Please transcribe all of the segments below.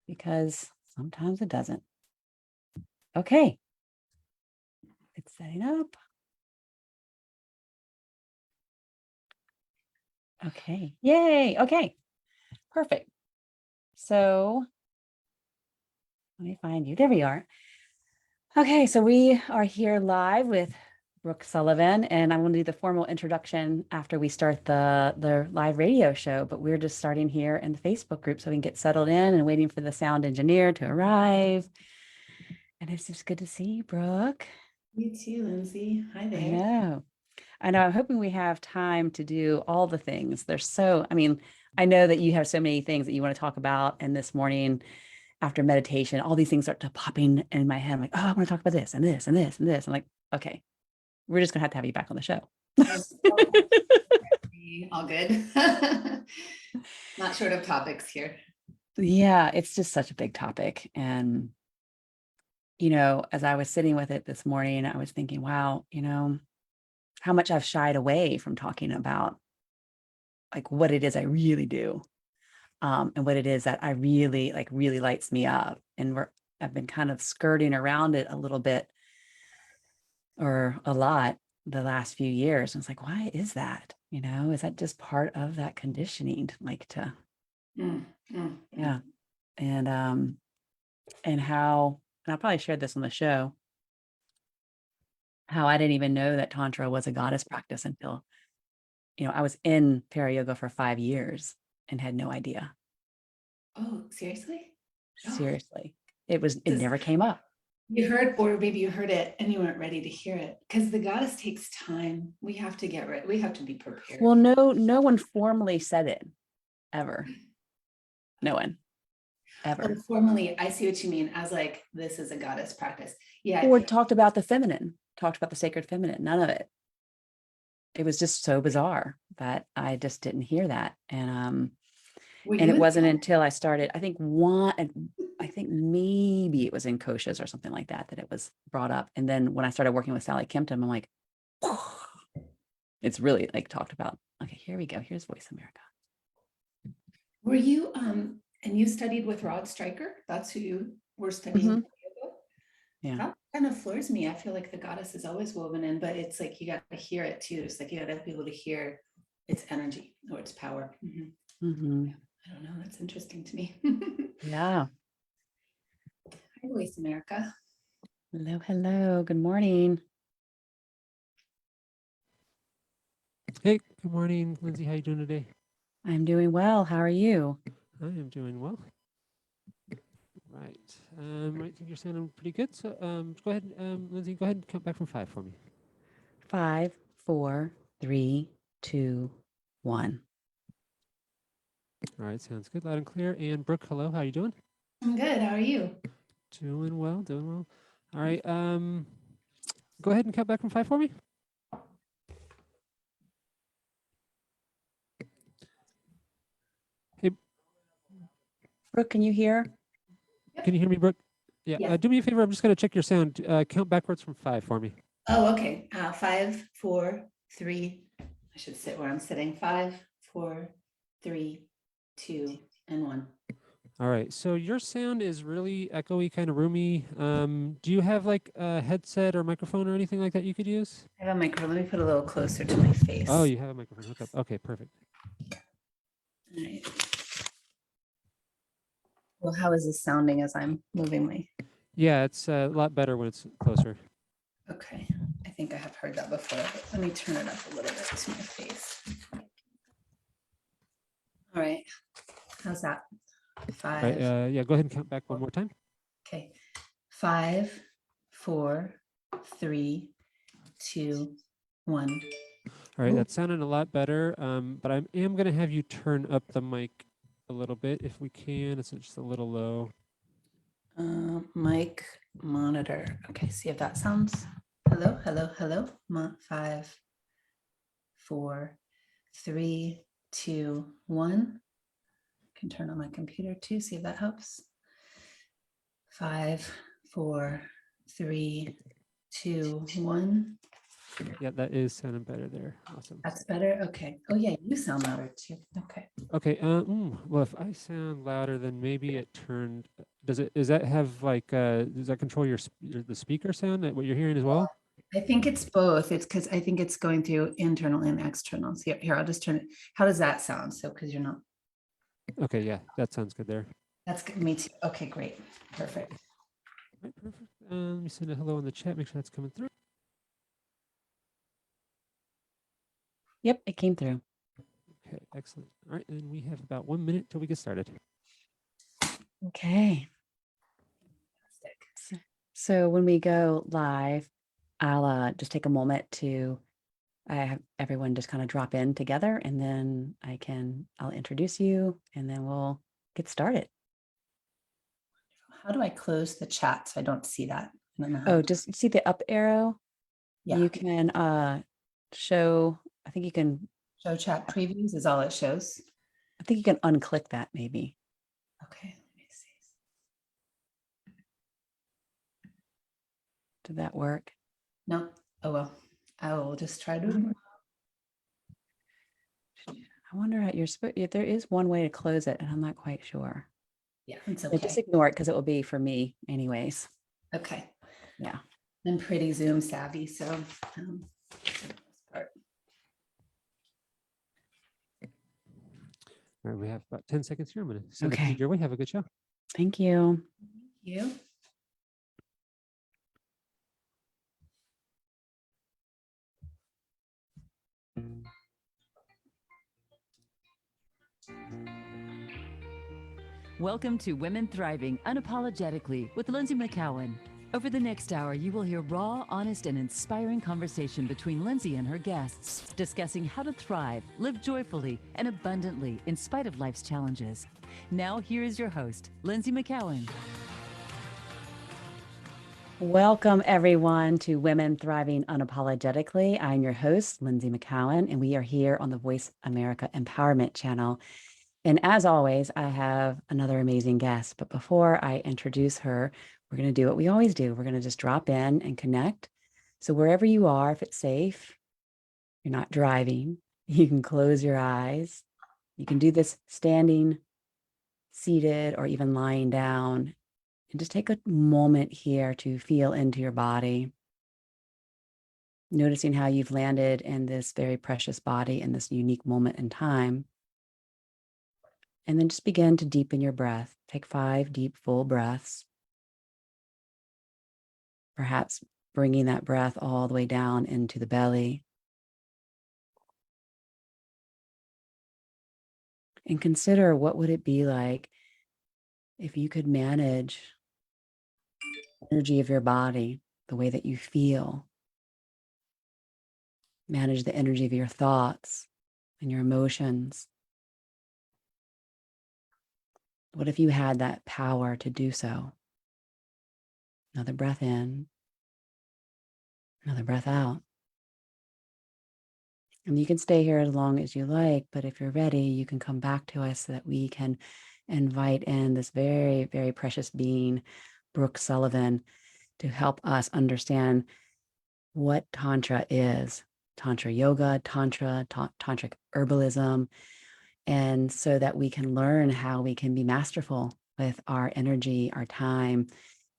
because sometimes it doesn't. Okay. It's setting up. Okay. Yay. Okay. Perfect. So let me find you. There we are. Okay. So we are here live with Brooke Sullivan, and I'm going to do the formal introduction after we start the live radio show, but we're just starting here in the Facebook group so we can get settled in and waiting for the sound engineer to arrive. And it's just good to see you, Brooke. You too, Lynsie. Hi there. I know. I'm hoping we have time to do all the things. I know that you have so many things that you want to talk about. And this morning after meditation, all these things start to popping in my head. I'm like, oh, I want to talk about this and this and this and this. I'm like, okay, we're just going to have you back on the show. All good. Not short of topics here. Yeah, it's just such a big topic. And, as I was sitting with it this morning, I was thinking, wow, how much I've shied away from talking about like what it is I really do, and what it is that I really lights me up. And I've been kind of skirting around it a little bit or a lot the last few years. And it's like, why is that? Is that just part of that conditioning, yeah. And how, and I probably shared this on the show, how I didn't even know that Tantra was a goddess practice until, I was in para yoga for 5 years and had no idea. Oh, seriously? Seriously. It never came up. You heard, or maybe you heard it and you weren't ready to hear it, because the goddess takes time. We have to get ready. We have to be prepared. Well, no one formally said it ever. No one ever. Oh, formally, I see what you mean. As like, this is a goddess practice. Yeah. Or talked about the feminine, talked about the sacred feminine. None of it. It was just so bizarre that I just didn't hear that. And it wasn't until I started, I think maybe it was in koshas or something like that it was brought up. And then when I started working with Sally Kempton, I'm like, it's really like talked about. Okay, here we go. Here's Voice America. Were you, and you studied with Rod Stryker? That's who you were studying yoga? Yeah. That kind of floors me. I feel like the goddess is always woven in, but it's like, you got to hear it too. It's like, you got to be able to hear its energy or its power. I don't know. That's interesting to me. Yeah. Hi, Voice America. Hello. Good morning. Hey, good morning, Lynsie. How you doing today? I'm doing well. How are you? I am doing well. Right. I think you're sounding pretty good. So go ahead, Lynsie, go ahead and count back from 5 for me. 5, 4, 3, 2, 1. All right, sounds good, loud and clear. And Brooke, hello, how are you doing? I'm good. How are you? Doing well, doing well. All right, go ahead and count back from 5 for me. Hey, Brooke, can you hear? can you hear me, Brooke? Yeah. Do me a favor. I'm just going to check your sound. Count backwards from 5 for me. Oh, okay. 5, 4, 3. I should sit where I'm sitting. 5, 4, 3, 2, and 1. All right. So your sound is really echoey, kind of roomy. Do you have like a headset or microphone or anything like that you could use? I have a microphone. Let me put a little closer to my face. Oh, you have a microphone hooked up. Okay, perfect. All right. Well, how is this sounding as I'm moving my? Yeah, it's a lot better when it's closer. Okay. I think I have heard that before, but let me turn it up a little bit to my face. All right. How's that? 5. Right, yeah, go ahead and count back one more time. Okay. 5, 4, 3, 2, 1. All right, that's sounding a lot better. But I am going to have you turn up the mic a little bit if we can. It's just a little low. Mic monitor. Okay, see if that sounds. Hello, hello, hello. 5, 4, 3, 2, 1. I can turn on my computer too, see if that helps. 5, 4, 3, 2, 1. Yeah, that is sounding better there. Awesome. That's better. Okay. Oh yeah, you sound louder too. Okay. Okay. Well, if I sound louder, then maybe it turned. Does that have like? Does that control the speaker sound? What you're hearing as well? I think it's both. It's because I think it's going through internal and external. So here, I'll just turn it. How does that sound? So because you're not. Okay. Yeah, that sounds good there. That's good. Me too. Okay, great. Perfect. All right, perfect. Let me send a hello in the chat. Make sure that's coming through. Yep, it came through. Okay, excellent. All right, and we have about 1 minute till we get started. Okay. So when we go live, I'll just take a moment to have everyone just kind of drop in together, and then I'll introduce you, and then we'll get started. How do I close the chat so I don't see that? I don't know how Oh, just see the up arrow. Yeah. You can show, I think you can, Show chat previews is all it shows. I think you can unclick that maybe. Okay, let me see. Did that work? No. Oh well. I will just try to. I wonder how if there is one way to close it, and I'm not quite sure. Yeah, it's So okay. just ignore it because it will be for me anyways. Okay. Yeah. I'm pretty Zoom savvy, so All right, we have about 10 seconds here. I'm going to send the Okay. feed your way. Have a good show. Thank you. you. Welcome to Women Thriving Unapologetically with Lynsie McKeown. Over the next hour, you will hear raw, honest, and inspiring conversation between Lynsie and her guests, discussing how to thrive, live joyfully, and abundantly in spite of life's challenges. Now, here is your host, Lynsie McKeown. Welcome, everyone, to Women Thriving Unapologetically. I'm your host, Lynsie McKeown, and we are here on the Voice America Empowerment Channel. And as always, I have another amazing guest. But before I introduce her, we're going to do what we always do. We're going to just drop in and connect. So wherever you are, if it's safe, you're not driving, you can close your eyes. You can do this standing, seated, or even lying down. And just take a moment here to feel into your body, noticing how you've landed in this very precious body in this unique moment in time. And then just begin to deepen your breath. Take 5 deep, full breaths. Perhaps bringing that breath all the way down into the belly. And consider, what would it be like if you could manage the energy of your body, the way that you feel, manage the energy of your thoughts and your emotions. What if you had that power to do so? Another breath in, another breath out. And you can stay here as long as you like, but if you're ready, you can come back to us so that we can invite in this very, very precious being, Brooke Sullivan, to help us understand what Tantra is. Tantra Yoga, Tantric Herbalism, and so that we can learn how we can be masterful with our energy, our time,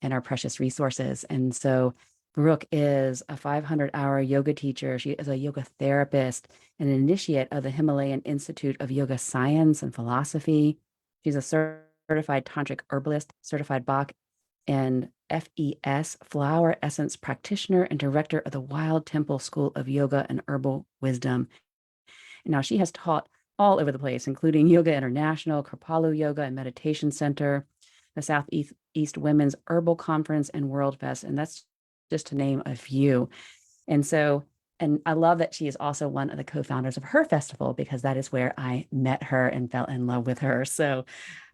and our precious resources. And so Brooke is a 500-hour yoga teacher. She is a yoga therapist, an initiate of the Himalayan Institute of Yoga Science and Philosophy. She's a certified tantric herbalist, certified Bach and FES, flower essence practitioner, and director of the Wild Temple School of Yoga and Herbal Wisdom. And now she has taught all over the place, including Yoga International, Kripalu Yoga and Meditation Center, the Southeast Women's Herbal Conference, and World Fest. And that's just to name a few. And I love that she is also one of the co-founders of her festival, because that is where I met her and fell in love with her. So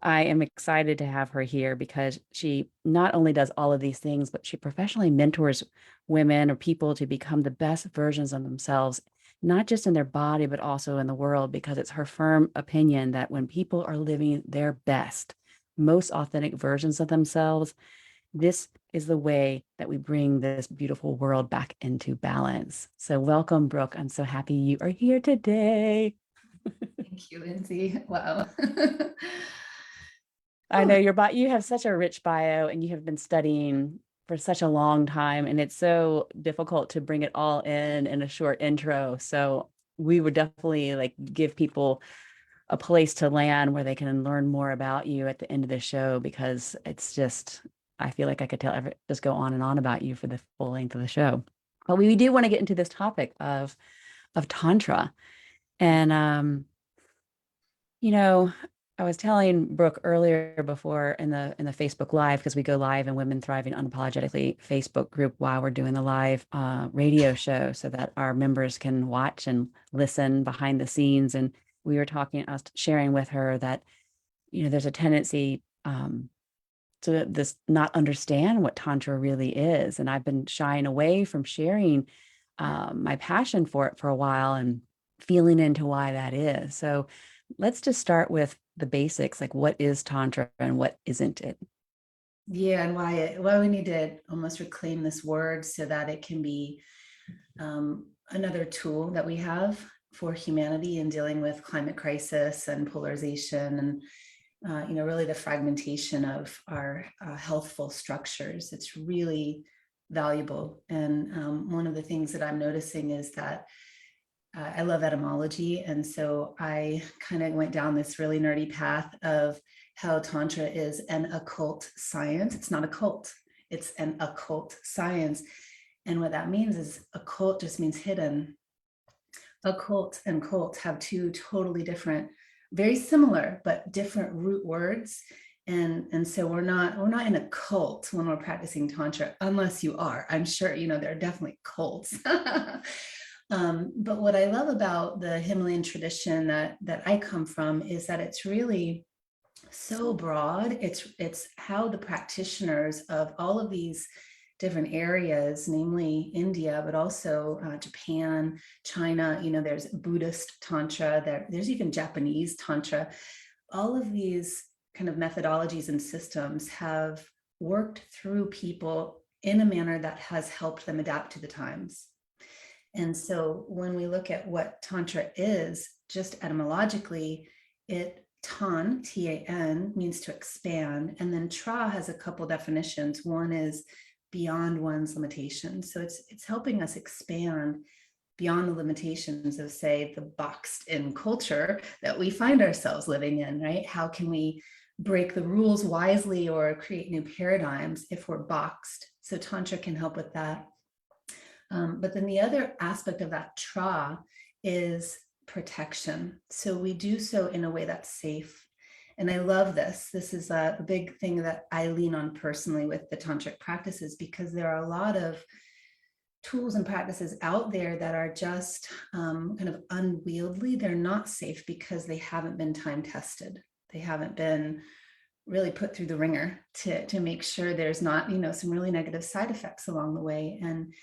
I am excited to have her here, because she not only does all of these things, but she professionally mentors women or people to become the best versions of themselves, not just in their body, but also in the world, because it's her firm opinion that when people are living their best, most authentic versions of themselves, this is the way that we bring this beautiful world back into balance. So welcome, Brooke. I'm so happy you are here today. Thank you, Lynsie. Wow. I know you have such a rich bio, and you have been studying for such a long time, and it's so difficult to bring it all in a short intro. So we would definitely like give people a place to land where they can learn more about you at the end of the show, because it's just, I feel like I could just go on and on about you for the full length of the show. But we do want to get into this topic of Tantra. And you know, I was telling Brooke earlier before in the Facebook Live, because we go live in Women Thriving Unapologetically Facebook group while we're doing the live radio show, so that our members can watch and listen behind the scenes. And we were talking, I was sharing with her that, there's a tendency to this not understand what Tantra really is. And I've been shying away from sharing my passion for it for a while and feeling into why that is. So let's just start with the basics, like what is Tantra and what isn't it? Yeah, and why we need to almost reclaim this word so that it can be another tool that we have for humanity in dealing with climate crisis and polarization and really the fragmentation of our healthful structures. It's really valuable. And one of the things that I'm noticing is that I love etymology. And so I kind of went down this really nerdy path of how Tantra is an occult science. It's not a cult, it's an occult science. And what that means is occult just means hidden. Occult and cult have two totally different, very similar, but different root words. And so we're not in a cult when we're practicing Tantra, unless you are. I'm sure, there are definitely cults. But what I love about the Himalayan tradition that I come from is that it's really so broad. It's how the practitioners of all of these different areas, namely India, but also Japan, China, there's Buddhist Tantra, there's even Japanese Tantra. All of these kind of methodologies and systems have worked through people in a manner that has helped them adapt to the times. And so when we look at what Tantra is, just etymologically, tan, T-A-N, means to expand. And then tra has a couple definitions. One is beyond one's limitations. So it's helping us expand beyond the limitations of, say, the boxed in culture that we find ourselves living in, right? How can we break the rules wisely or create new paradigms if we're boxed? So Tantra can help with that. But then the other aspect of that tra is protection. So we do so in a way that's safe. And I love this. This is a big thing that I lean on personally with the tantric practices, because there are a lot of tools and practices out there that are just kind of unwieldy. They're not safe because they haven't been time tested. They haven't been really put through the ringer to make sure there's not, some really negative side effects along the way. And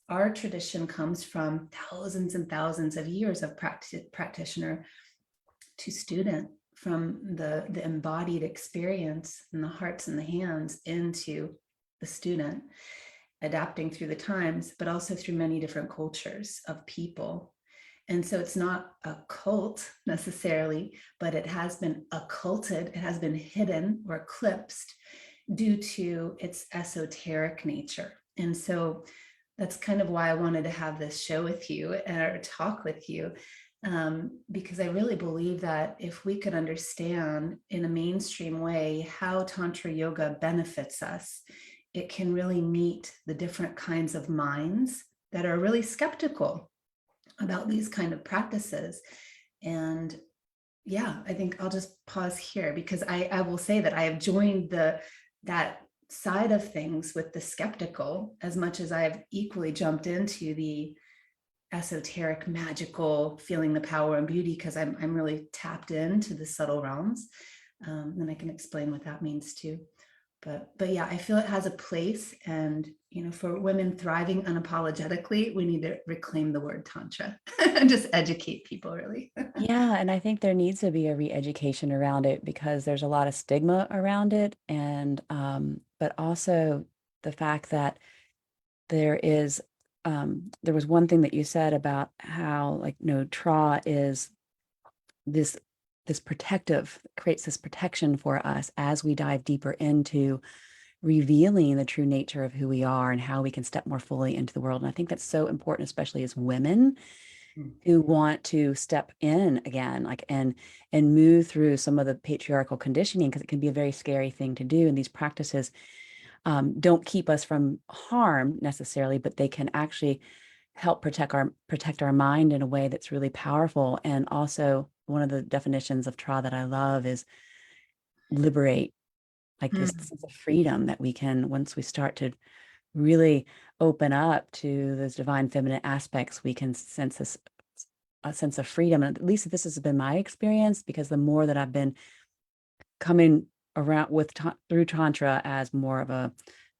our tradition comes from thousands and thousands of years of practitioner to student, from the embodied experience and the hearts and the hands into the student, adapting through the times, but also through many different cultures of people. And so it's not a cult necessarily, but it has been occulted, it has been hidden or eclipsed due to its esoteric nature. And so that's kind of why I wanted to have this show with you or talk with you, because I really believe that if we could understand in a mainstream way how Tantra Yoga benefits us, it can really meet the different kinds of minds that are really skeptical about these kind of practices. And yeah, I think I'll just pause here, because I will say that I have joined that side of things with the skeptical as much as I've equally jumped into the esoteric, magical, feeling the power and beauty, because I'm really tapped into the subtle realms. And I can explain what that means too. But yeah, I feel it has a place. And, for women thriving unapologetically, we need to reclaim the word Tantra and just educate people, really. Yeah. And I think there needs to be a re-education around it, because there's a lot of stigma around it. And, but also the fact that there was one thing that you said about how, like, Tra is this protective, creates this protection for us as we dive deeper into revealing the true nature of who we are and how we can step more fully into the world. And I think that's so important, especially as women who want to step in again, like, and move through some of the patriarchal conditioning, because it can be a very scary thing to do. And these practices don't keep us from harm necessarily, but they can actually help protect our mind in a way that's really powerful. And also, one of the definitions of Tra that I love is liberate, like this sense of freedom that we can, once we start to really open up to those divine feminine aspects, we can sense a sense of freedom. And at least this has been my experience, because the more that I've been coming around through Tantra as more of a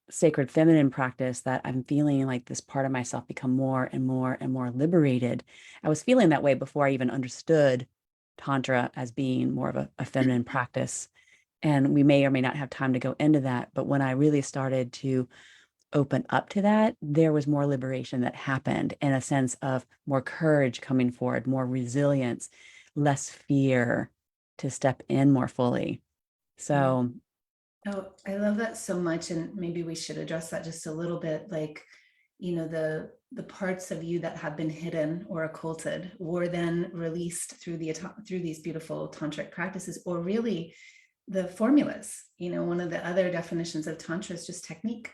sacred feminine practice, that I'm feeling like this part of myself become more and more and more liberated. I was feeling that way before I even understood Tantra as being more of a feminine practice. And we may or may not have time to go into that. But when I really started to open up to that, there was more liberation that happened, and a sense of more courage coming forward, more resilience, less fear to step in more fully. So Oh, I love that so much. And maybe we should address that just a little bit. Like, the parts of you that have been hidden or occulted were then released through these beautiful tantric practices, or really the formulas. One of the other definitions of Tantra is just technique.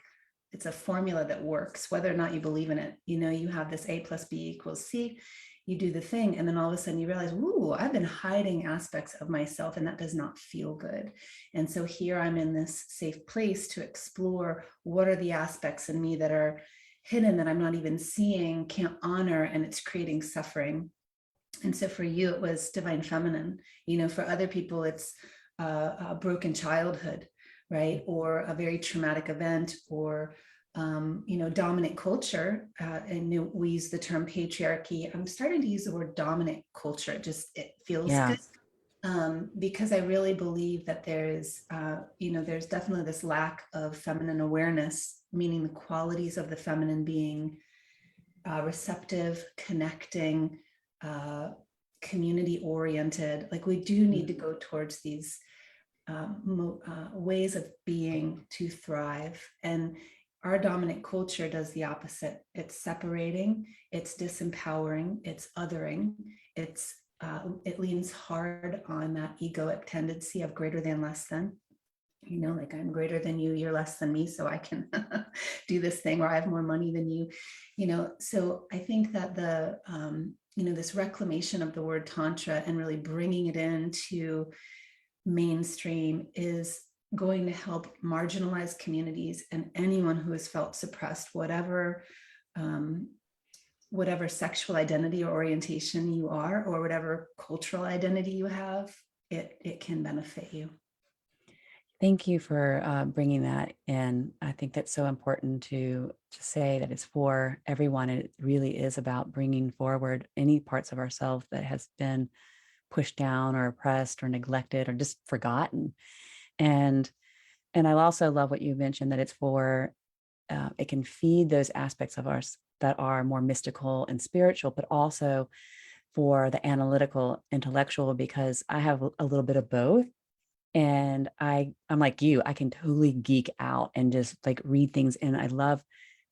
It's a formula that works, whether or not you believe in it. You have this A plus B equals C. You do the thing, and then all of a sudden you realize, ooh, I've been hiding aspects of myself, and that does not feel good. And so here I'm in this safe place to explore what are the aspects in me that are hidden, that I'm not even seeing, can't honor, and it's creating suffering. And so for you, it was divine feminine. For other people, it's a broken childhood, right? Or a very traumatic event, or dominant culture. And we use the term patriarchy. I'm starting to use the word dominant culture. It feels good. Because I really believe that there's definitely this lack of feminine awareness, meaning the qualities of the feminine being receptive, connecting, community oriented. Like, we do need to go towards these ways of being to thrive. And our dominant culture does the opposite. It's separating, it's disempowering, it's othering, it leans hard on that egoic tendency of greater than, less than. Like, I'm greater than you, you're less than me, so I can do this thing, or I have more money than you. So I think that this reclamation of the word Tantra and really bringing it into mainstream is going to help marginalized communities and anyone who has felt suppressed, whatever sexual identity or orientation you are, or whatever cultural identity you have, it can benefit you. Thank you for bringing that in. I think that's so important to say that it's for everyone. And it really is about bringing forward any parts of ourselves that has been pushed down or oppressed or neglected or just forgotten. And I also love what you mentioned, that it's for, it can feed those aspects of us that are more mystical and spiritual, but also for the analytical, intellectual, because I have a little bit of both. And I'm like you, I can totally geek out and just like read things. And I love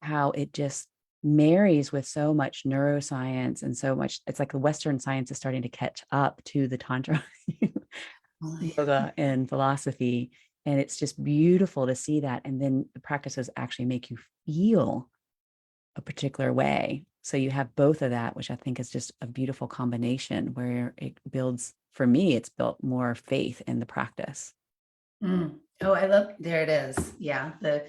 how it just marries with so much neuroscience and so much. It's like the Western science is starting to catch up to the Tantra yoga and philosophy. And it's just beautiful to see that. And then the practices actually make you feel a particular way. So you have both of that, which I think is just a beautiful combination, where it builds, for me, it's built more faith in the practice. Oh, I love, there it is. Yeah. The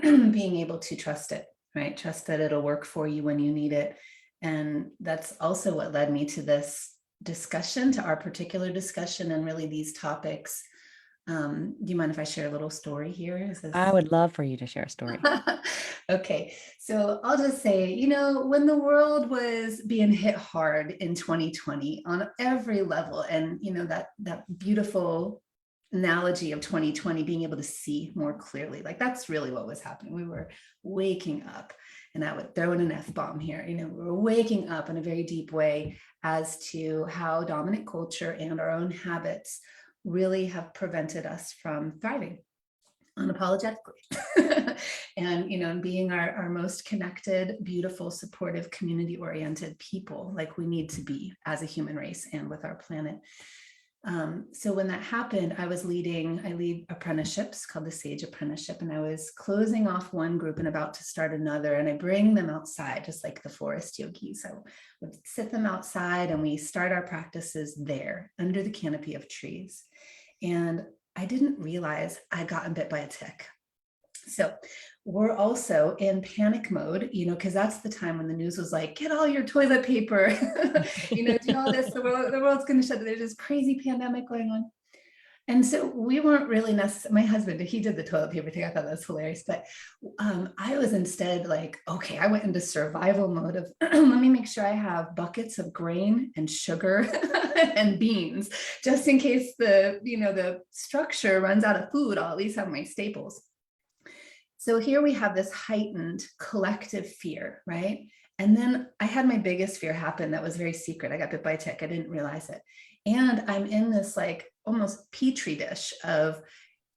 being able to trust it, right? Trust that it'll work for you when you need it. And that's also what led me to this discussion, to our particular discussion, and really these topics. Do you mind if I share a little story here? I would love for you to share a story. Okay, so I'll just say, when the world was being hit hard in 2020 on every level, and that beautiful analogy of 2020 being able to see more clearly. Like that's really what was happening. We were waking up, and I would throw in an F-bomb here. We were waking up in a very deep way as to how dominant culture and our own habits really have prevented us from thriving unapologetically. And being our most connected, beautiful, supportive, community-oriented people, like we need to be as a human race and with our planet. So when that happened, I lead apprenticeships called the Sage Apprenticeship, and I was closing off one group and about to start another, and I bring them outside, just like the forest yogis. I would sit them outside and we start our practices there under the canopy of trees. And I didn't realize I'd gotten bit by a tick. So we're also in panic mode, because that's the time when the news was like, get all your toilet paper, do all this, the world's going to shut down. There's this crazy pandemic going on. And so we weren't really my husband, he did the toilet paper thing. I thought that was hilarious. But I was instead like, okay, I went into survival mode of, let me make sure I have buckets of grain and sugar and beans, just in case the structure runs out of food, I'll at least have my staples. So here we have this heightened collective fear, right? And then I had my biggest fear happen that was very secret. I got bit by a tick. I didn't realize it. And I'm in this like almost petri dish of,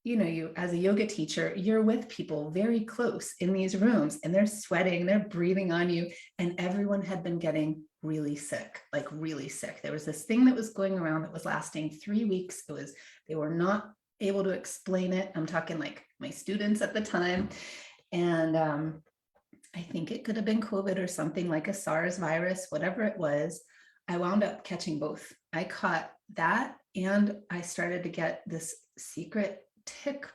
you as a yoga teacher, you're with people very close in these rooms, and they're sweating, they're breathing on you. And everyone had been getting really sick, like really sick. There was this thing that was going around that was lasting 3 weeks. They were not able to explain it. I'm talking like my students at the time. And I think it could have been COVID or something like a SARS virus, whatever it was. I wound up catching both. I caught that, and I started to get this secret tick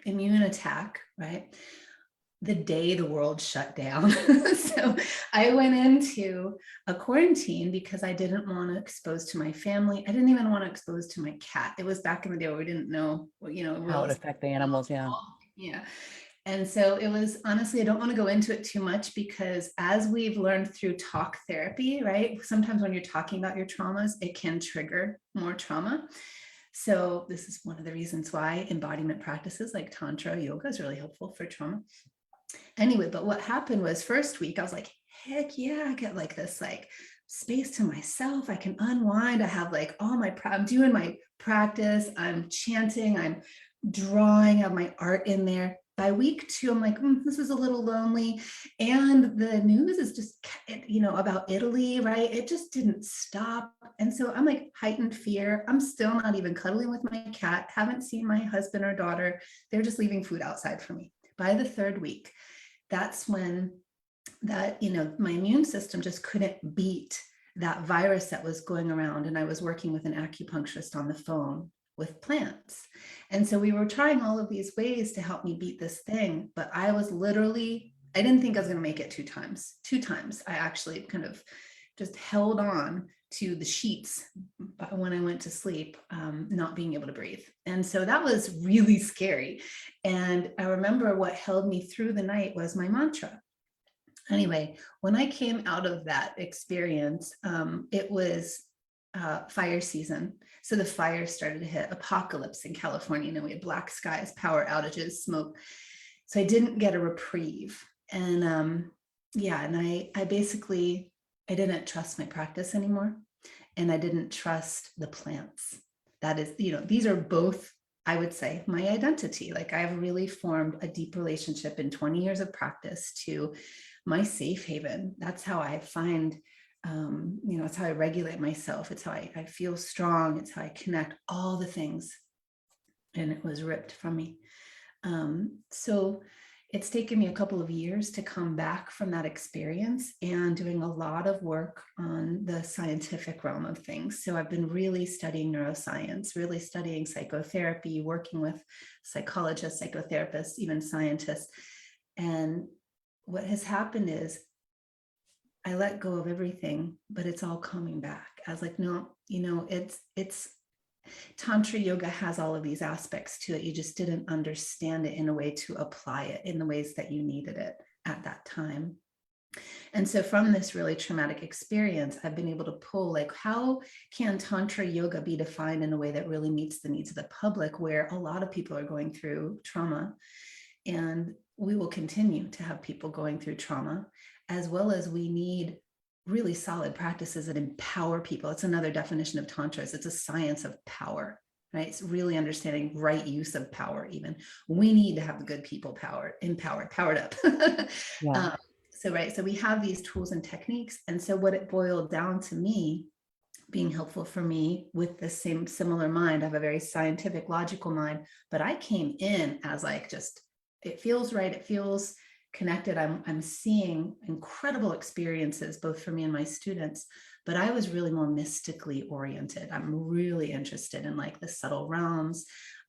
immune attack, right? The day the world shut down. So I went into a quarantine because I didn't want to expose to my family. I didn't even want to expose to my cat. It was back in the day where we didn't know, how it would affect the animals. Yeah. Yeah. And so it was, honestly, I don't want to go into it too much, because as we've learned through talk therapy, right? Sometimes when you're talking about your traumas, it can trigger more trauma. So this is one of the reasons why embodiment practices like Tantra Yoga is really helpful for trauma. Anyway, but what happened was, first week, I was like, heck yeah, I get like this like space to myself. I can unwind. I have like I'm doing my practice. I'm chanting, I'm drawing, I have my art in there. By week 2, I'm like, this is a little lonely. And the news is just, about Italy, right? It just didn't stop. And so I'm like heightened fear. I'm still not even cuddling with my cat. Haven't seen my husband or daughter. They're just leaving food outside for me. By the 3rd week, that's when my immune system just couldn't beat that virus that was going around. And I was working with an acupuncturist on the phone with plants. And so we were trying all of these ways to help me beat this thing. But I didn't think I was going to make it 2 times. 2 times, I actually kind of just held on to the sheets when I went to sleep, not being able to breathe. And so that was really scary. And I remember what held me through the night was my mantra. Anyway, when I came out of that experience, it was fire season. So the fire started to hit, apocalypse in California. We had black skies, power outages, smoke. So I didn't get a reprieve. And I didn't trust my practice anymore. And I didn't trust the plants. That is, these are both, I would say, my identity. Like I've really formed a deep relationship in 20 years of practice to my safe haven. That's how I find, it's how I regulate myself. It's how I feel strong. It's how I connect, all the things. And it was ripped from me. So it's taken me a couple of years to come back from that experience and doing a lot of work on the scientific realm of things. So I've been really studying neuroscience, really studying psychotherapy, working with psychologists, psychotherapists, even scientists. And what has happened is I let go of everything, but it's all coming back. I was like, no, it's Tantra Yoga has all of these aspects to it. You just didn't understand it in a way to apply it in the ways that you needed it at that time. And so from this really traumatic experience, I've been able to pull, like, how can Tantra yoga be defined in a way that really meets the needs of the public, where a lot of people are going through trauma, and we will continue to have people going through trauma, as well as we need really solid practices that empower people. It's another definition of Tantra. It's a science of power, right? It's really understanding right use of power. Even we need to have the good people powered up. Yeah. So we have these tools and techniques. And so what it boiled down to me being helpful for me with the same similar mind, I have a very scientific, logical mind, but I came in as like, just, it feels right. It feels connected. I'm seeing incredible experiences, both for me and my students, but I was really more mystically oriented. I'm really interested in like the subtle realms.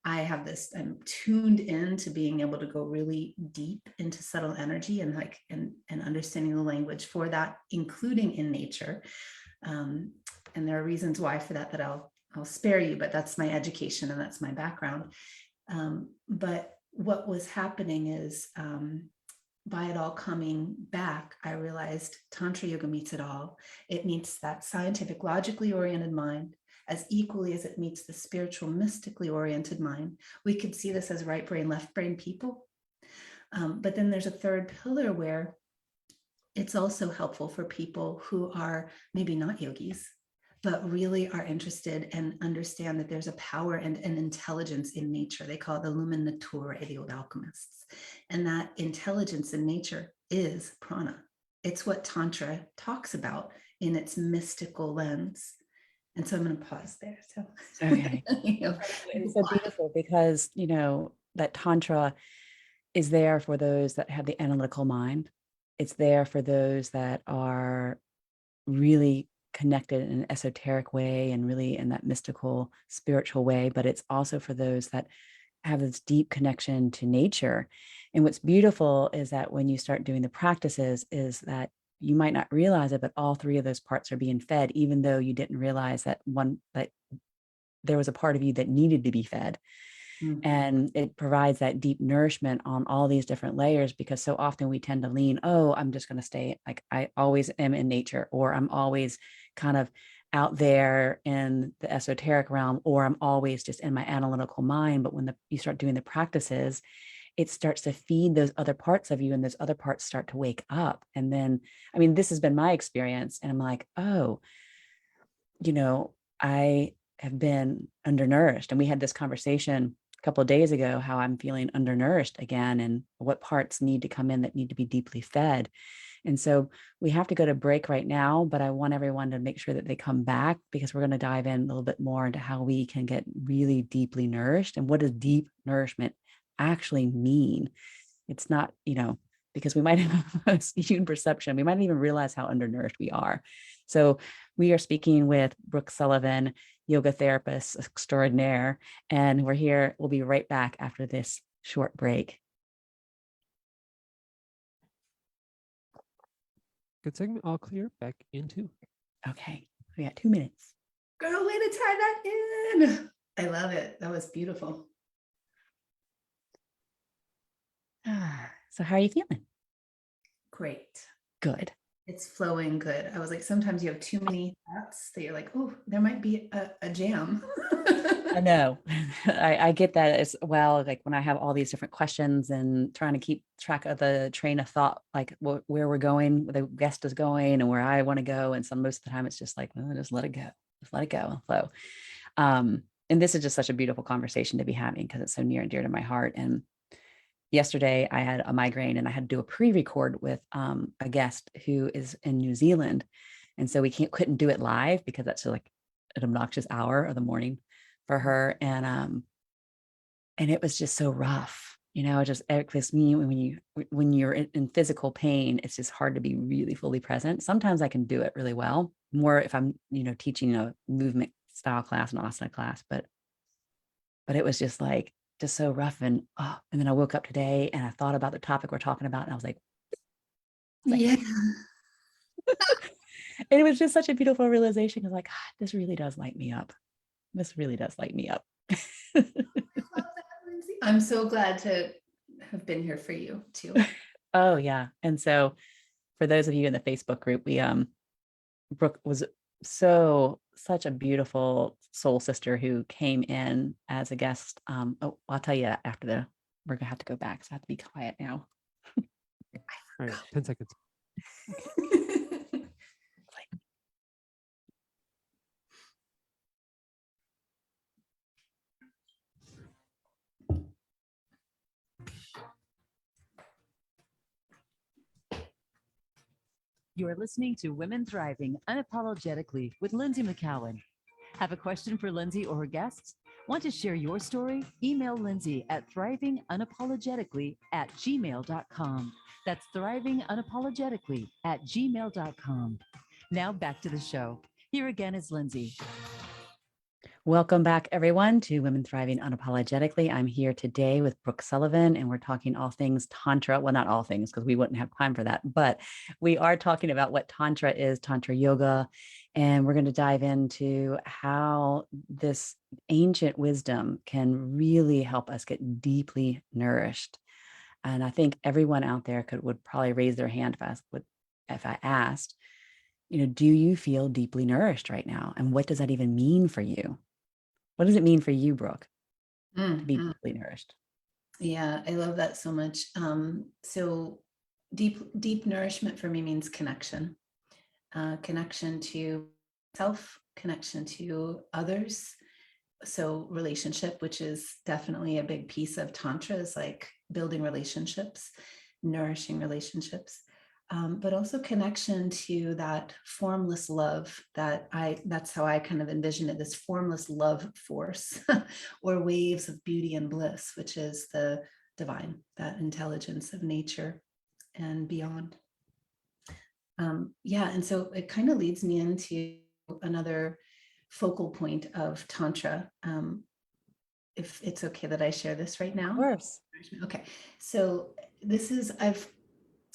I'm tuned in to being able to go really deep into subtle energy and like, and understanding the language for that, including in nature. And there are reasons why for that I'll spare you, but that's my education and that's my background. But what was happening is, by it all coming back, I realized Tantra yoga meets it all. It meets that scientific, logically oriented mind as equally as it meets the spiritual, mystically oriented mind. We could see this as right brain, left brain people. But then there's a third pillar where it's also helpful for people who are maybe not yogis, but really are interested and understand that there's a power and an intelligence in nature. They call it the lumen naturae, the old alchemists. And that intelligence in nature is prana. It's what Tantra talks about in its mystical lens. And so I'm going to pause there. So, Okay. It's so beautiful because, that Tantra is there for those that have the analytical mind. It's there for those that are really connected in an esoteric way and really in that mystical, spiritual way. But it's also for those that have this deep connection to nature. And what's beautiful is that when you start doing the practices is that you might not realize it, but all three of those parts are being fed, even though you didn't realize that there was a part of you that needed to be fed. And it provides that deep nourishment on all these different layers, because so often we tend to lean, oh, I'm just going to stay like I always am in nature, or I'm always kind of out there in the esoteric realm, or I'm always just in my analytical mind. But when you start doing the practices, it starts to feed those other parts of you, and those other parts start to wake up. And then, I mean, this has been my experience, and I'm like, oh, I have been undernourished. And we had this conversation couple of days ago, how I'm feeling undernourished again and what parts need to come in that need to be deeply fed. And so we have to go to break right now, but I want everyone to make sure that they come back, because we're going to dive in a little bit more into how we can get really deeply nourished and what does deep nourishment actually mean. It's not, because we might have a skewed perception. We might not even realize how undernourished we are. So we are speaking with Brooke Sullivan, yoga therapist extraordinaire, and we're here. We'll be right back after this short break. Good segment. All clear. Back in 2. Okay. We got 2 minutes. Girl, way to tie that in. I love it. That was beautiful. So how are you feeling? Great. Good. It's flowing good. I was like, sometimes you have too many thoughts that you're like, oh, there might be a jam. I know. I get that as well. Like when I have all these different questions and trying to keep track of the train of thought, like where we're going, where the guest is going, and where I want to go. And most of the time it's just like, well, just let it go. Just let it go and flow. And this is just such a beautiful conversation to be having, because it's so near and dear to my heart. And yesterday I had a migraine and I had to do a pre-record with a guest who is in New Zealand. And so we couldn't do it live because that's like an obnoxious hour of the morning for her. And it was just so rough, because when you're in physical pain, it's just hard to be really fully present. Sometimes I can do it really well, more if I'm, teaching a movement style class, an asana class, but it was just so rough. And then I woke up today and I thought about the topic we're talking about, and I was like, yeah. And it was just such a beautiful realization. I was like, God, this really does light me up. This really does light me up. I'm so glad to have been here for you too. Oh yeah. And so for those of you in the Facebook group, Brooke was such a beautiful soul sister who came in as a guest. I'll tell you after we're gonna have to go back, so I have to be quiet now. All right, 10 seconds. You're listening to Women Thriving Unapologetically with Lynsie McKeown. Have a question for Lynsie or her guests? Want to share your story? Email Lynsie at thrivingunapologetically@gmail.com. That's thrivingunapologetically@gmail.com. Now back to the show. Here again is Lynsie. Welcome back, everyone, to Women Thriving Unapologetically. I'm here today with Brooke Sullivan, and we're talking all things Tantra. Well, not all things, because we wouldn't have time for that, but we are talking about what Tantra is, Tantra Yoga, and we're going to dive into how this ancient wisdom can really help us get deeply nourished. And I think everyone out there would probably raise their hand if I asked, do you feel deeply nourished right now? And what does that even mean for you? What does it mean for you, Brooke, to be deeply nourished? Yeah, I love that so much. So deep nourishment for me means connection, connection to self, connection to others. So relationship, which is definitely a big piece of Tantra, is like building relationships, nourishing relationships. But also connection to that formless love that's how I kind of envision it, this formless love force or waves of beauty and bliss, which is the divine, that intelligence of nature and beyond. And so it kind of leads me into another focal point of Tantra. If it's okay that I share this right now. Of course. Okay. So I've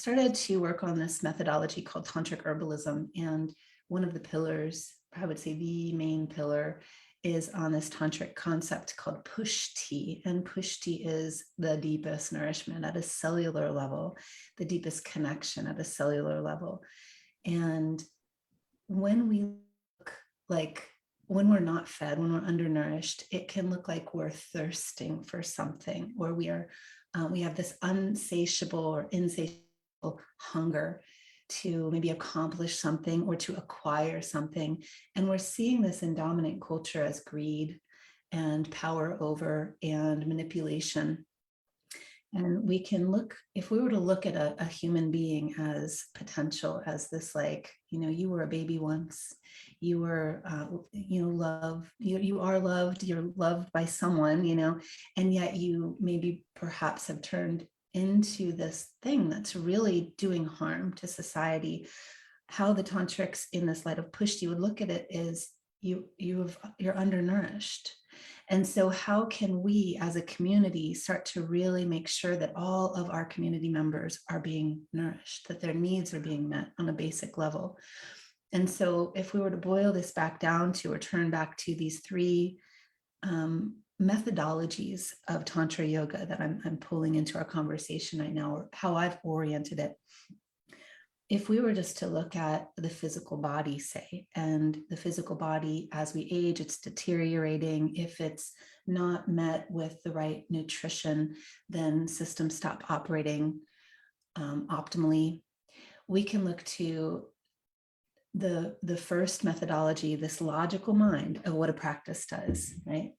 started to work on this methodology called Tantric Herbalism. And one of the pillars, I would say the main pillar, is on this tantric concept called pushti. And pushti is the deepest nourishment at a cellular level, the deepest connection at a cellular level. And when we look when we're not fed, when we're undernourished, it can look like we're thirsting for something, or we have this unsatiable or insatiable hunger to maybe accomplish something or to acquire something. And we're seeing this in dominant culture as greed and power over and manipulation. And we can if we were to look at a human being as potential, as this, you were a baby once, you were, loved, you are loved, you're loved by someone, and yet you maybe perhaps have turned into this thing that's really doing harm to society. How the tantrics in this light of pushti would look at it is you're undernourished. And so how can we as a community start to really make sure that all of our community members are being nourished, that their needs are being met on a basic level? And so if we were to boil this back down to, or turn back to these three methodologies of Tantra Yoga that I'm pulling into our conversation right now, or how I've oriented it. If we were just to look at the physical body, say, and the physical body, as we age, it's deteriorating. If it's not met with the right nutrition, then systems stop operating optimally. We can look to the first methodology, this logical mind of what a practice does, right?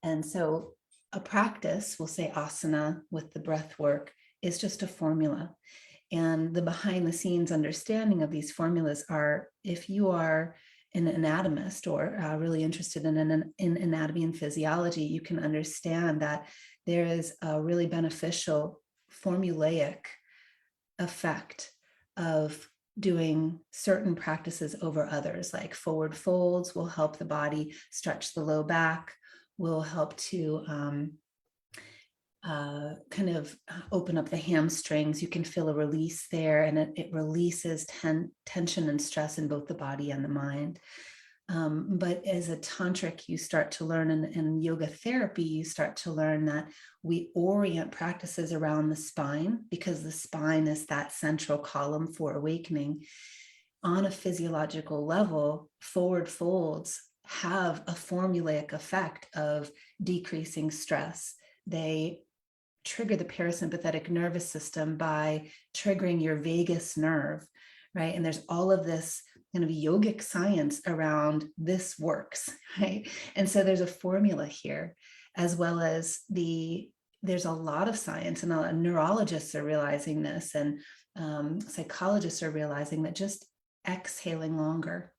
And so a practice, we'll say asana with the breath work, is just a formula. And the behind the scenes understanding of these formulas are, if you are an anatomist or really interested in anatomy and physiology, you can understand that there is a really beneficial formulaic effect of doing certain practices over others, like forward folds will help the body stretch the low back, will help to kind of open up the hamstrings. You can feel a release there, and it releases tension and stress in both the body and the mind. But as a tantric, you start to learn, in yoga therapy, you start to learn that we orient practices around the spine, because the spine is that central column for awakening. On a physiological level, forward folds have a formulaic effect of decreasing stress. They trigger the parasympathetic nervous system by triggering your vagus nerve, right? And there's all of this kind of yogic science around this works, right? And so there's a formula here, as well as there's a lot of science, and neurologists are realizing this, and psychologists are realizing that just exhaling longer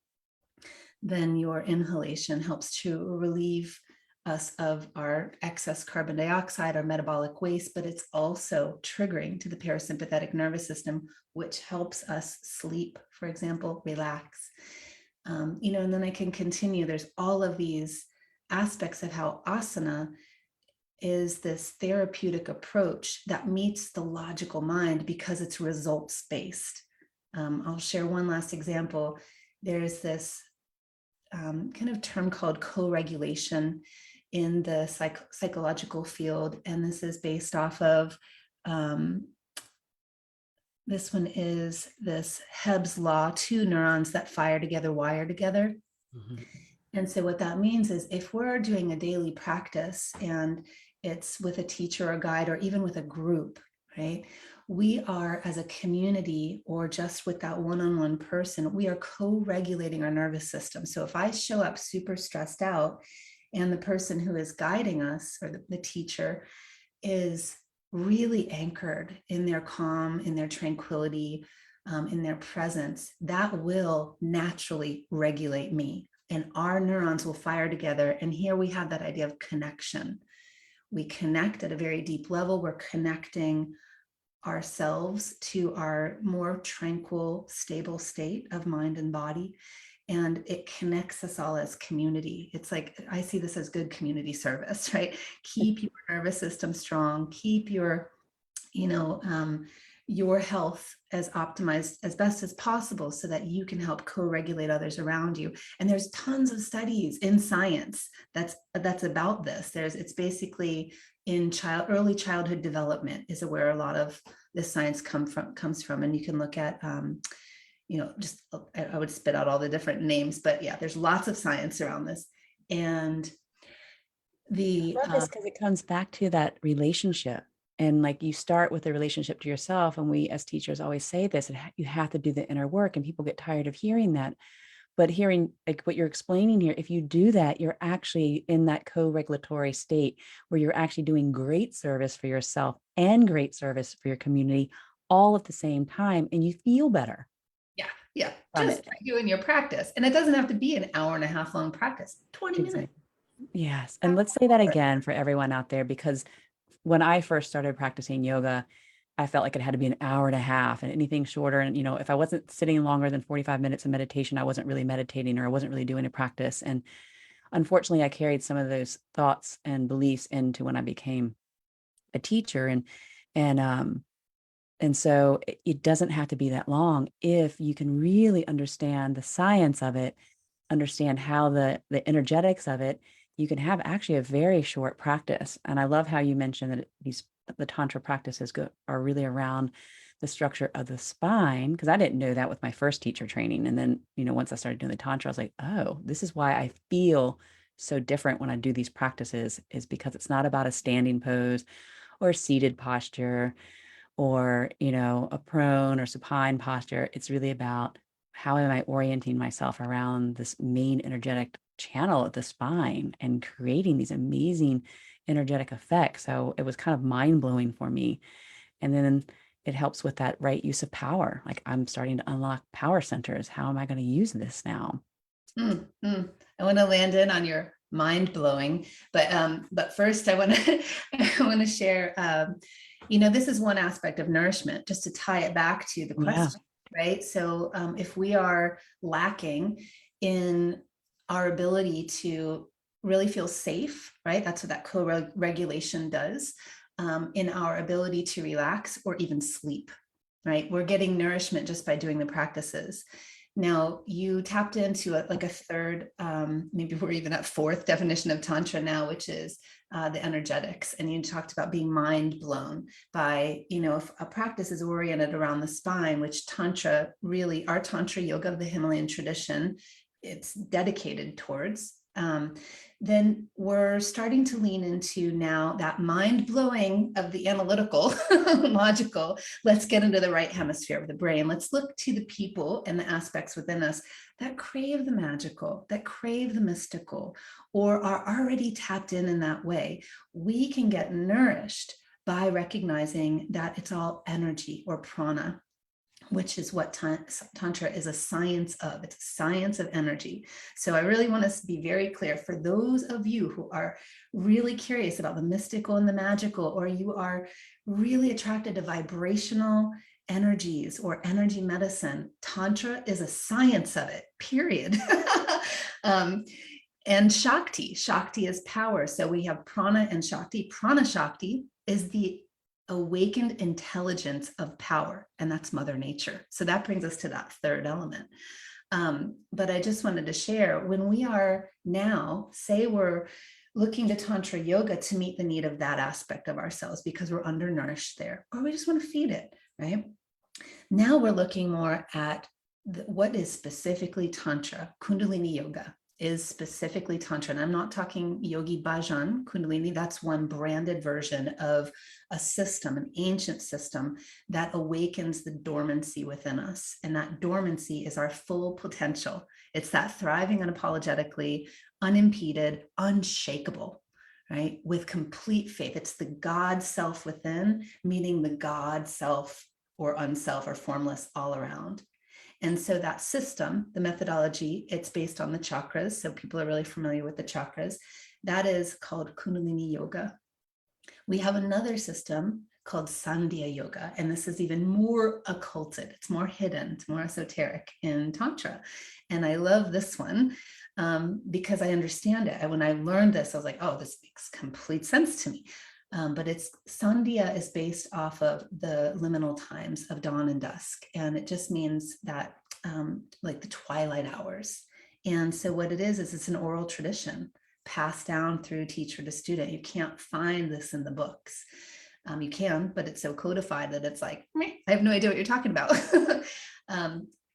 than your inhalation helps to relieve us of our excess carbon dioxide, our metabolic waste, but it's also triggering to the parasympathetic nervous system, which helps us sleep, for example, relax. And then I can continue. There's all of these aspects of how asana is this therapeutic approach that meets the logical mind because it's results-based. I'll share one last example. There's this kind of term called co-regulation in the psychological field, and this is based off of this one is this Hebb's law: 2 neurons that fire together wire together. Mm-hmm. And so what that means is, if we're doing a daily practice and it's with a teacher or guide, or even with a group, right? We are, as a community, or just with that one-on-one person, we are co-regulating our nervous system. So if I show up super stressed out, and the person who is guiding us, or the teacher, is really anchored in their calm, in their tranquility, in their presence, that will naturally regulate me, and our neurons will fire together. And here we have that idea of connection. We connect at a very deep level. We're connecting ourselves to our more tranquil, stable state of mind and body. And it connects us all as community. It's like, I see this as good community service, right? Keep your nervous system strong, keep your, your health as optimized as best as possible, so that you can help co-regulate others around you. And there's tons of studies in science that's about this. It's basically in early childhood development is where a lot of this science comes from. And you can look at, I would spit out all the different names, but yeah, there's lots of science around this. And because it comes back to that relationship. And like, you start with the relationship to yourself. And we as teachers always say this, you have to do the inner work, and people get tired of hearing that. But hearing like what you're explaining here, if you do that, you're actually in that co-regulatory state where you're actually doing great service for yourself and great service for your community all at the same time. And you feel better. Yeah. Just by doing your practice. And it doesn't have to be an hour and a half long practice, 20 minutes. Yes. And let's say that again for everyone out there, because when I first started practicing yoga, I felt like it had to be an hour and a half, and anything shorter. And, if I wasn't sitting longer than 45 minutes in meditation, I wasn't really meditating, or I wasn't really doing a practice. And unfortunately, I carried some of those thoughts and beliefs into when I became a teacher. And so it doesn't have to be that long if you can really understand the science of it, understand how the energetics of it. You can have actually a very short practice. And I love how you mentioned that the Tantra practices are really around the structure of the spine, because I didn't know that with my first teacher training. And then, once I started doing the Tantra, I was like, oh, this is why I feel so different when I do these practices, is because it's not about a standing pose or seated posture, or, a prone or supine posture. It's really about, how am I orienting myself around this main energetic channel of the spine and creating these amazing energetic effects. So it was kind of mind-blowing for me. And then it helps with that right use of power. Like, I'm starting to unlock power centers. How am I going to use this now? I want to land in on your mind-blowing, but first I want to share, this is one aspect of nourishment, just to tie it back to the question, right? So if we are lacking in our ability to really feel safe, right? That's what that co-regulation does, in our ability to relax or even sleep, right? We're getting nourishment just by doing the practices. Now you tapped into like a third, maybe we're even at fourth definition of Tantra now, which is the energetics. And you talked about being mind blown by, if a practice is oriented around the spine, which Tantra really, our Tantra Yoga of the Himalayan tradition, it's dedicated towards, then we're starting to lean into now that mind blowing of the analytical, logical. Let's get into the right hemisphere of the brain. Let's look to the people and the aspects within us that crave the magical, that crave the mystical, or are already tapped in that way. We can get nourished by recognizing that it's all energy or prana, which is what Tantra is a science of. It's a science of energy. So I really want us to be very clear for those of you who are really curious about the mystical and the magical, or you are really attracted to vibrational energies or energy medicine. Tantra is a science of it, period. And Shakti is power. So we have prana and Shakti. Prana Shakti is the awakened intelligence of power, and that's Mother Nature. So that brings us to that third element. But I just wanted to share, when we are now, say we're looking to Tantra Yoga to meet the need of that aspect of ourselves because we're undernourished there, or we just want to feed it, right? Now we're looking more at what is specifically Tantra. Kundalini Yoga is specifically Tantra. And I'm not talking Yogi Bhajan Kundalini. That's one branded version of a system, an ancient system that awakens the dormancy within us. And that dormancy is our full potential. It's that thriving unapologetically, unimpeded, unshakable, right? With complete faith. It's the God self within, meeting the God self or unself or formless all around. And so that system, the methodology, it's based on the chakras. So people are really familiar with the chakras. That is called Kundalini Yoga. We have another system called Sandia Yoga, and this is even more occulted. It's more hidden, it's more esoteric in Tantra. And I love this one because I understand it. And when I learned this, I was like, oh, this makes complete sense to me. But Sandia is based off of the liminal times of dawn and dusk. And it just means that like the twilight hours. And so what it is it's an oral tradition passed down through teacher to student. You can't find this in the books. You can, but it's so codified that it's like, meh, I have no idea what you're talking about.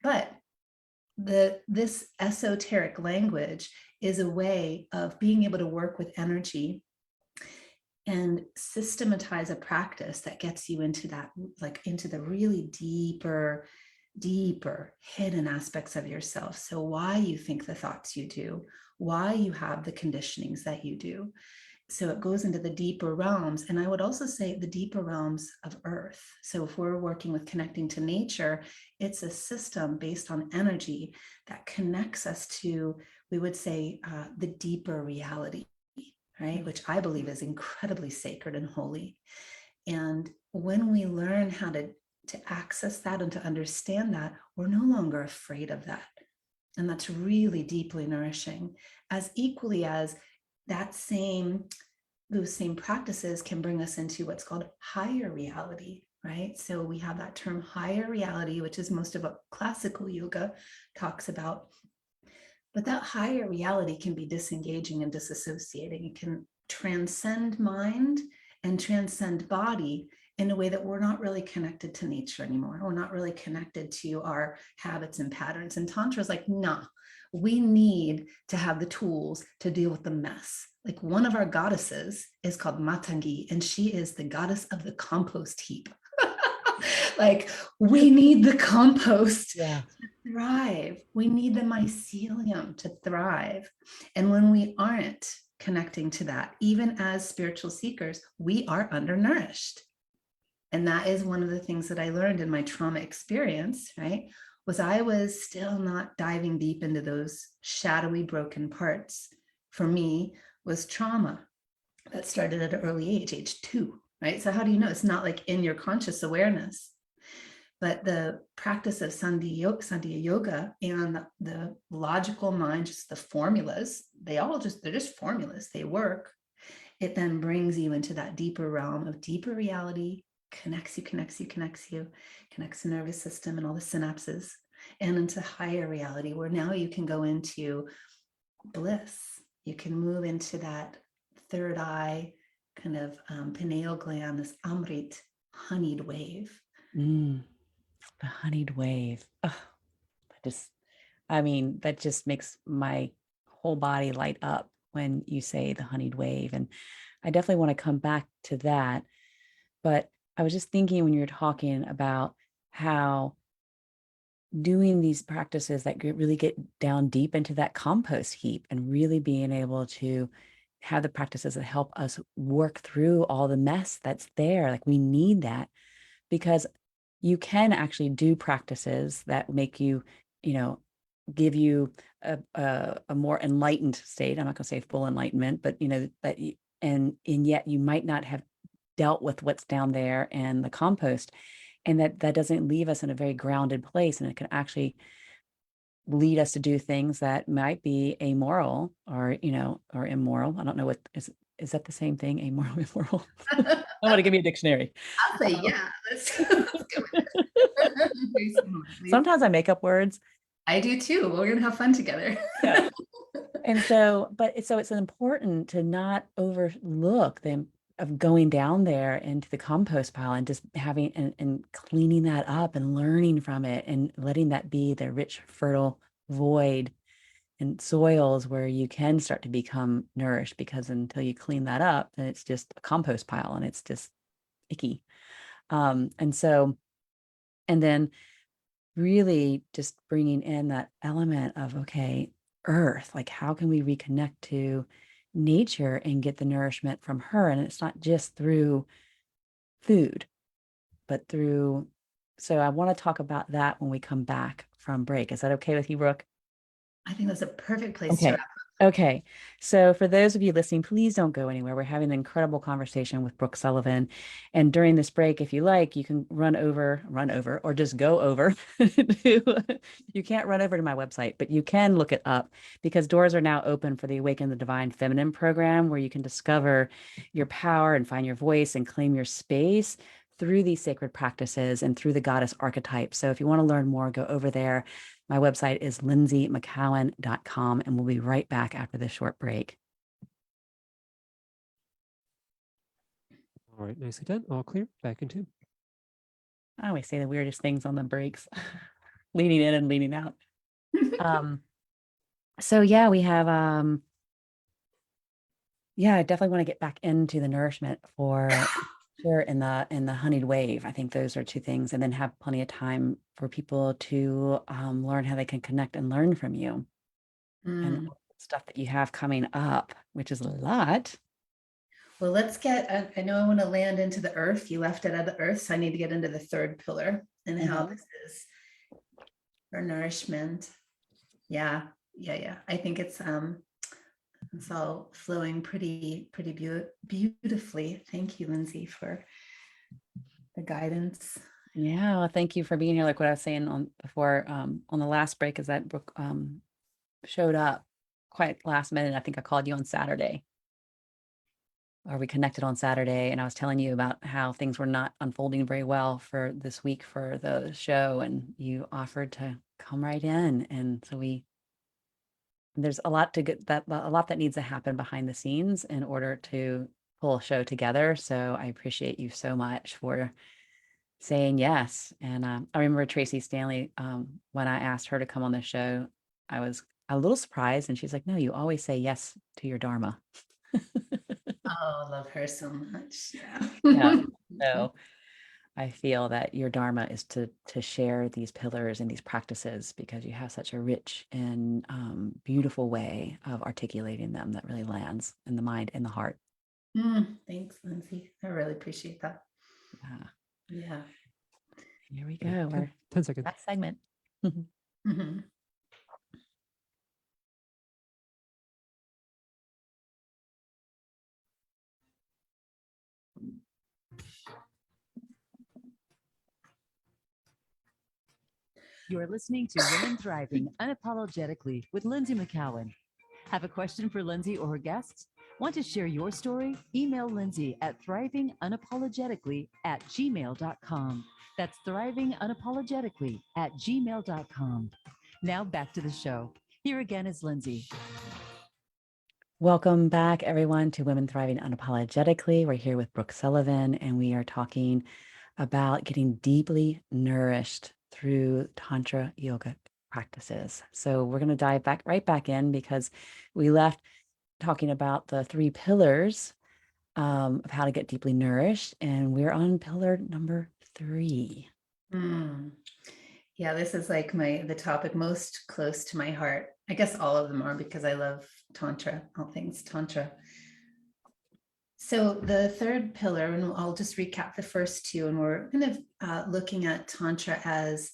But this esoteric language is a way of being able to work with energy and systematize a practice that gets you into that, like into the really deeper hidden aspects of yourself. So why you think the thoughts you do, why you have the conditionings that you do. So it goes into the deeper realms. And I would also say the deeper realms of earth. So if we're working with connecting to nature, it's a system based on energy that connects us to, we would say, the deeper reality, right? Which I believe is incredibly sacred and holy. And when we learn how to access that and to understand that, we're no longer afraid of that. And that's really deeply nourishing, as equally as those same practices can bring us into what's called higher reality, right? So we have that term higher reality, which is most of what classical yoga talks about. But that higher reality can be disengaging and disassociating. It can transcend mind and transcend body in a way that we're not really connected to nature anymore. We're not really connected to our habits and patterns. And Tantra is like, nah, we need to have the tools to deal with the mess. Like one of our goddesses is called Matangi, and she is the goddess of the compost heap. Like we need the compost to thrive. We need the mycelium to thrive. And when we aren't connecting to that, even as spiritual seekers, we are undernourished. And that is one of the things that I learned in my trauma experience, right? Was I was still not diving deep into those shadowy, broken parts. For me, was trauma that started at an early age 2, right? So how do you know? It's not like in your conscious awareness. But the practice of Sandia Yoga and the logical mind, just the formulas, they're just formulas, they work. It then brings you into that deeper realm of deeper reality, connects the nervous system and all the synapses. and into higher reality, where now you can go into bliss. You can move into that third eye kind of pineal gland, this Amrit honeyed wave. The honeyed wave. Oh, that just makes my whole body light up when you say the honeyed wave. And I definitely want to come back to that. But I was just thinking when you were talking about how doing these practices that really get down deep into that compost heap and really being able to have the practices that help us work through all the mess that's there. Like we need that, because you can actually do practices that make you, give you a more enlightened state. I'm not going to say full enlightenment, but and yet you might not have dealt with what's down there and the compost, and that doesn't leave us in a very grounded place, and it can actually lead us to do things that might be amoral or immoral. I don't know, what is that the same thing, amoral, immoral? I want to give you a dictionary. I'll say, yeah, let's go with it. Sometimes I make up words. I do too. We're gonna have fun together. Yeah. And so it's important to not overlook them of going down there into the compost pile and just having and cleaning that up and learning from it and letting that be the rich, fertile void and soils where you can start to become nourished, because until you clean that up, then it's just a compost pile and it's just icky. And then really just bringing in that element of, okay, earth, like how can we reconnect to nature and get the nourishment from her? And it's not just through food, but so I want to talk about that when we come back from break. Is that okay with you, Brooke? I think that's a perfect place to wrap up. Okay. So for those of you listening, please don't go anywhere. We're having an incredible conversation with Brooke Sullivan. And during this break, if you like, you can run over, or just go over you can't run over to my website, but you can look it up, because doors are now open for the Awaken the Divine Feminine program, where you can discover your power and find your voice and claim your space through these sacred practices and through the goddess archetype. So if you want to learn more, go over there. My website is lynsiemckeown.com, and we'll be right back after this short break. All right, nicely done. All clear. Back in two. I always say the weirdest things on the breaks, leaning in and leaning out. So yeah, we have, I definitely want to get back into the nourishment for sure in the honeyed wave. I think those are two things, and then have plenty of time for people to learn how they can connect and learn from you and stuff that you have coming up, which is a lot. Well, let's get, I know I want to land into the earth. You left it at the earth, so I need to get into the third pillar and how this is for nourishment. Yeah. I think it's all flowing pretty beautifully. Thank you, Lynsie, for the guidance. Yeah, well, thank you for being here. Like what I was saying before on the last break, is that Brooke showed up quite last minute. I think I called you on Saturday, or we connected on Saturday, and I was telling you about how things were not unfolding very well for this week for the show, and you offered to come right in. And so there's a lot that needs to happen behind the scenes in order to pull a show together. So I appreciate you so much for saying yes. And I remember Tracy Stanley, when I asked her to come on the show, I was a little surprised, and she's like, no, you always say yes to your dharma. Oh, I love her so much. Yeah. So I feel that your dharma is to share these pillars and these practices, because you have such a rich and beautiful way of articulating them that really lands in the mind and the heart. Thanks, Lynsie. I really appreciate that. Yeah. Here we go. 10 seconds. Last segment. You're listening to Women Thriving Unapologetically with Lynsie McKeown. Have a question for Lynsie or her guests? Want to share your story? Email Lynsie at thrivingunapologetically@gmail.com. That's thrivingunapologetically@gmail.com. Now back to the show. Here again is Lynsie. Welcome back, everyone, to Women Thriving Unapologetically. We're here with Brooke Sullivan, and we are talking about getting deeply nourished through Tantra Yoga practices. So we're going to dive right back in, because we left talking about the 3 pillars of how to get deeply nourished, and we're on pillar number 3. Yeah, this is like the topic most close to my heart. I guess all of them are, because I love Tantra, all things Tantra. So the third pillar, and I'll just recap the first 2, and we're kind of looking at Tantra as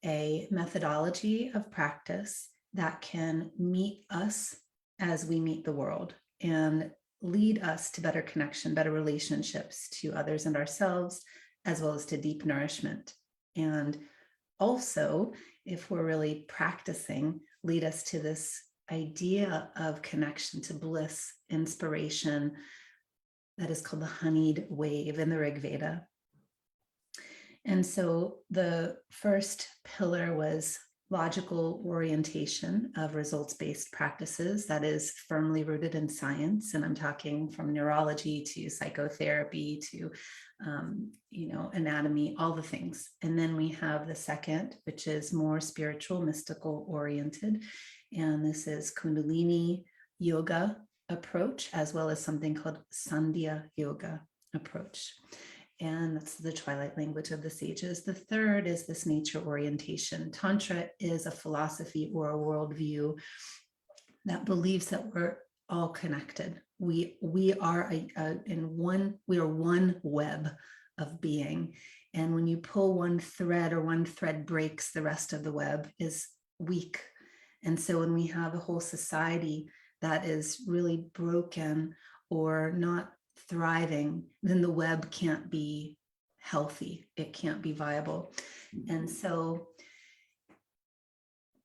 a methodology of practice that can meet us as we meet the world and lead us to better connection, better relationships to others and ourselves, as well as to deep nourishment. And also, if we're really practicing, lead us to this idea of connection to bliss, inspiration, that is called the honeyed wave in the Rig Veda. And so the first pillar was logical orientation of results-based practices that is firmly rooted in science. And I'm talking from neurology to psychotherapy to, anatomy, all the things. And then we have the second, which is more spiritual, mystical oriented. And this is Kundalini Yoga approach, as well as something called Sandia Yoga approach. And that's the twilight language of the sages. The third is this nature orientation. Tantra is a philosophy or a worldview that believes that we're all connected. We are one web of being. And when you pull one thread, or one thread breaks, the rest of the web is weak. And so when we have a whole society that is really broken or not thriving, then the web can't be healthy. It can't be viable. And so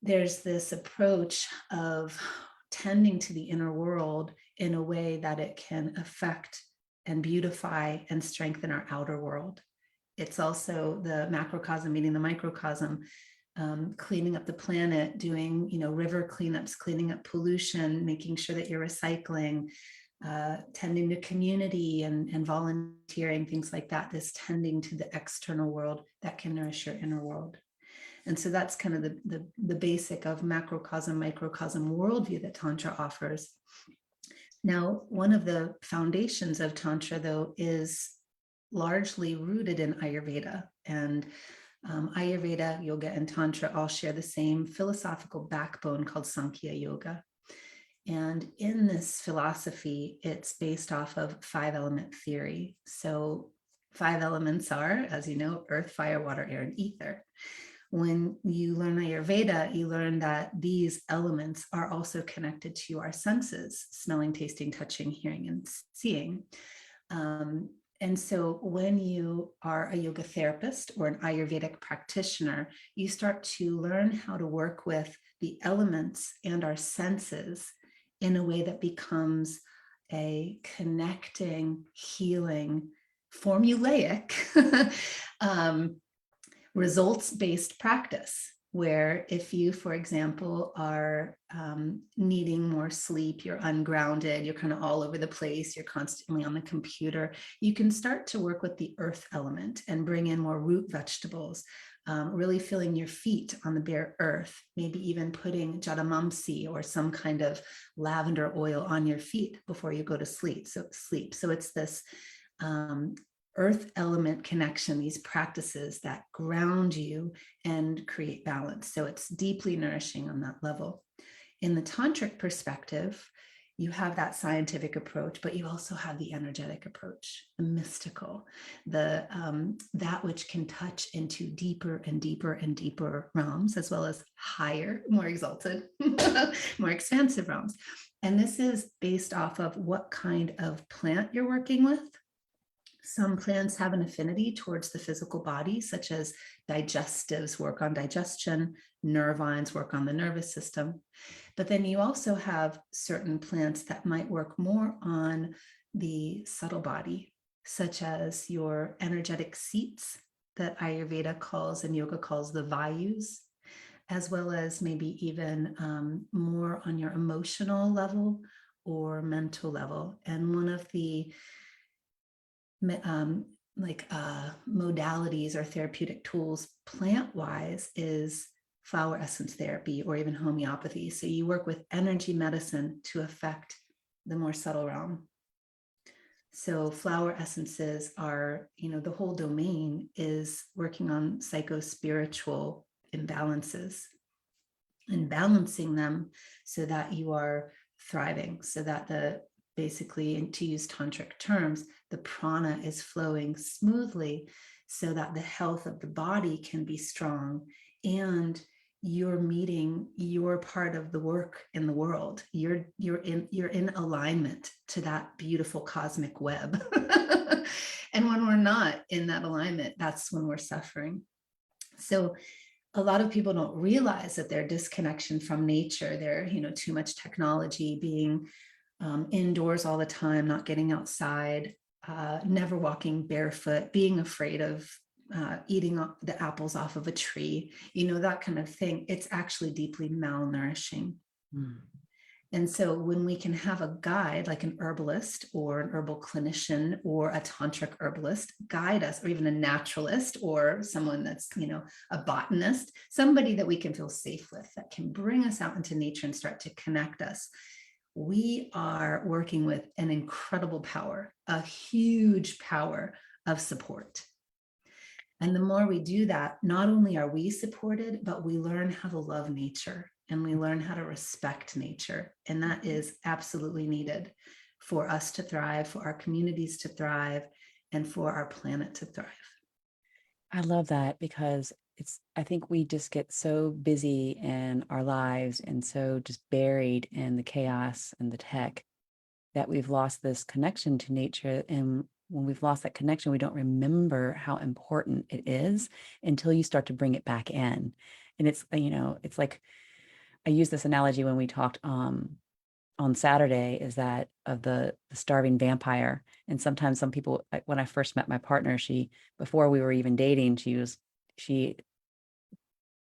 there's this approach of tending to the inner world in a way that it can affect and beautify and strengthen our outer world. It's also the macrocosm meeting the microcosm, cleaning up the planet, doing, river cleanups, cleaning up pollution, making sure that you're recycling, tending to community and volunteering, things like that, this tending to the external world that can nourish your inner world. And so that's kind of the basic of macrocosm, microcosm worldview that Tantra offers. Now, one of the foundations of Tantra, though, is largely rooted in Ayurveda. And Ayurveda, Yoga, and Tantra all share the same philosophical backbone called Sandia Yoga. And in this philosophy, it's based off of 5-element theory. So 5 elements are, as you know, earth, fire, water, air, and ether. When you learn Ayurveda, you learn that these elements are also connected to our senses: smelling, tasting, touching, hearing, and seeing. And so when you are a yoga therapist or an Ayurvedic practitioner, you start to learn how to work with the elements and our senses in a way that becomes a connecting, healing, formulaic, results-based practice, where if you, for example, are needing more sleep, you're ungrounded, you're kind of all over the place, you're constantly on the computer, you can start to work with the earth element and bring in more root vegetables, really feeling your feet on the bare earth, maybe even putting jadamamsi or some kind of lavender oil on your feet before you go to sleep. So it's this earth element connection, these practices that ground you and create balance. So it's deeply nourishing on that level. In the tantric perspective, you have that scientific approach, but you also have the energetic approach, the mystical, that which can touch into deeper and deeper and deeper realms, as well as higher, more exalted, more expansive realms. And this is based off of what kind of plant you're working with, Some plants have an affinity towards the physical body, such as digestives work on digestion, nervines work on the nervous system. But then you also have certain plants that might work more on the subtle body, such as your energetic seats that Ayurveda calls and yoga calls the vayus, as well as maybe even more on your emotional level or mental level. And one of the modalities or therapeutic tools plant-wise is flower essence therapy or even homeopathy. So you work with energy medicine to affect the more subtle realm. So flower essences are, the whole domain is working on psycho-spiritual imbalances and balancing them so that you are thriving, so that basically, and to use tantric terms, the prana is flowing smoothly so that the health of the body can be strong and you're meeting your part of the work in the world. You're in alignment to that beautiful cosmic web. And when we're not in that alignment, that's when we're suffering. So a lot of people don't realize that their disconnection from nature, their, too much technology, being indoors all the time, not getting outside, never walking barefoot, being afraid of eating the apples off of a tree, that kind of thing. It's actually deeply malnourishing. And so when we can have a guide, like an herbalist or an herbal clinician or a tantric herbalist guide us, or even a naturalist or someone that's, a botanist, somebody that we can feel safe with, that can bring us out into nature and start to connect us, we are working with an incredible power, a huge power of support. And the more we do that, not only are we supported, but we learn how to love nature and we learn how to respect nature. And that is absolutely needed for us to thrive, for our communities to thrive, and for our planet to thrive. I love that because I think we just get so busy in our lives and so just buried in the chaos and the tech that we've lost this connection to nature. And when we've lost that connection, we don't remember how important it is until you start to bring it back in. And it's like, I use this analogy when we talked on Saturday, is that of the starving vampire. And sometimes some people, when I first met my partner, before we were even dating, she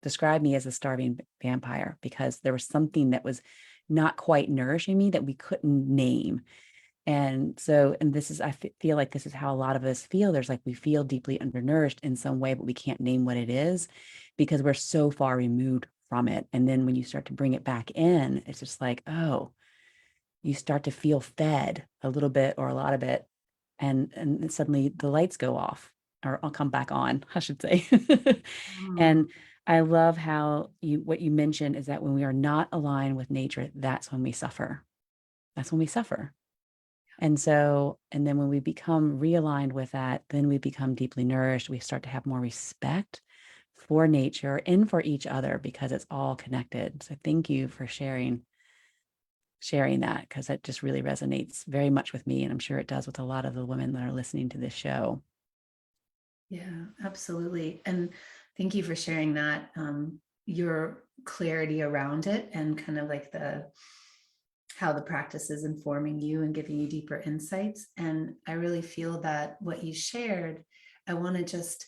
described me as a starving vampire because there was something that was not quite nourishing me that we couldn't name. And so, I feel like this is how a lot of us feel. There's like, we feel deeply undernourished in some way, but we can't name what it is because we're so far removed from it. And then when you start to bring it back in, it's just like, oh, you start to feel fed a little bit or a lot of it. And suddenly the lights go off, or I'll come back on, I should say. And I love how what you mentioned is that when we are not aligned with nature, that's when we suffer. That's when we suffer. And then when we become realigned with that, then we become deeply nourished. We start to have more respect for nature and for each other because it's all connected. So thank you for sharing that, because that just really resonates very much with me. And I'm sure it does with a lot of the women that are listening to this show. Yeah, absolutely. And thank you for sharing that, your clarity around it and kind of like how the practice is informing you and giving you deeper insights. And I really feel that what you shared, I want to just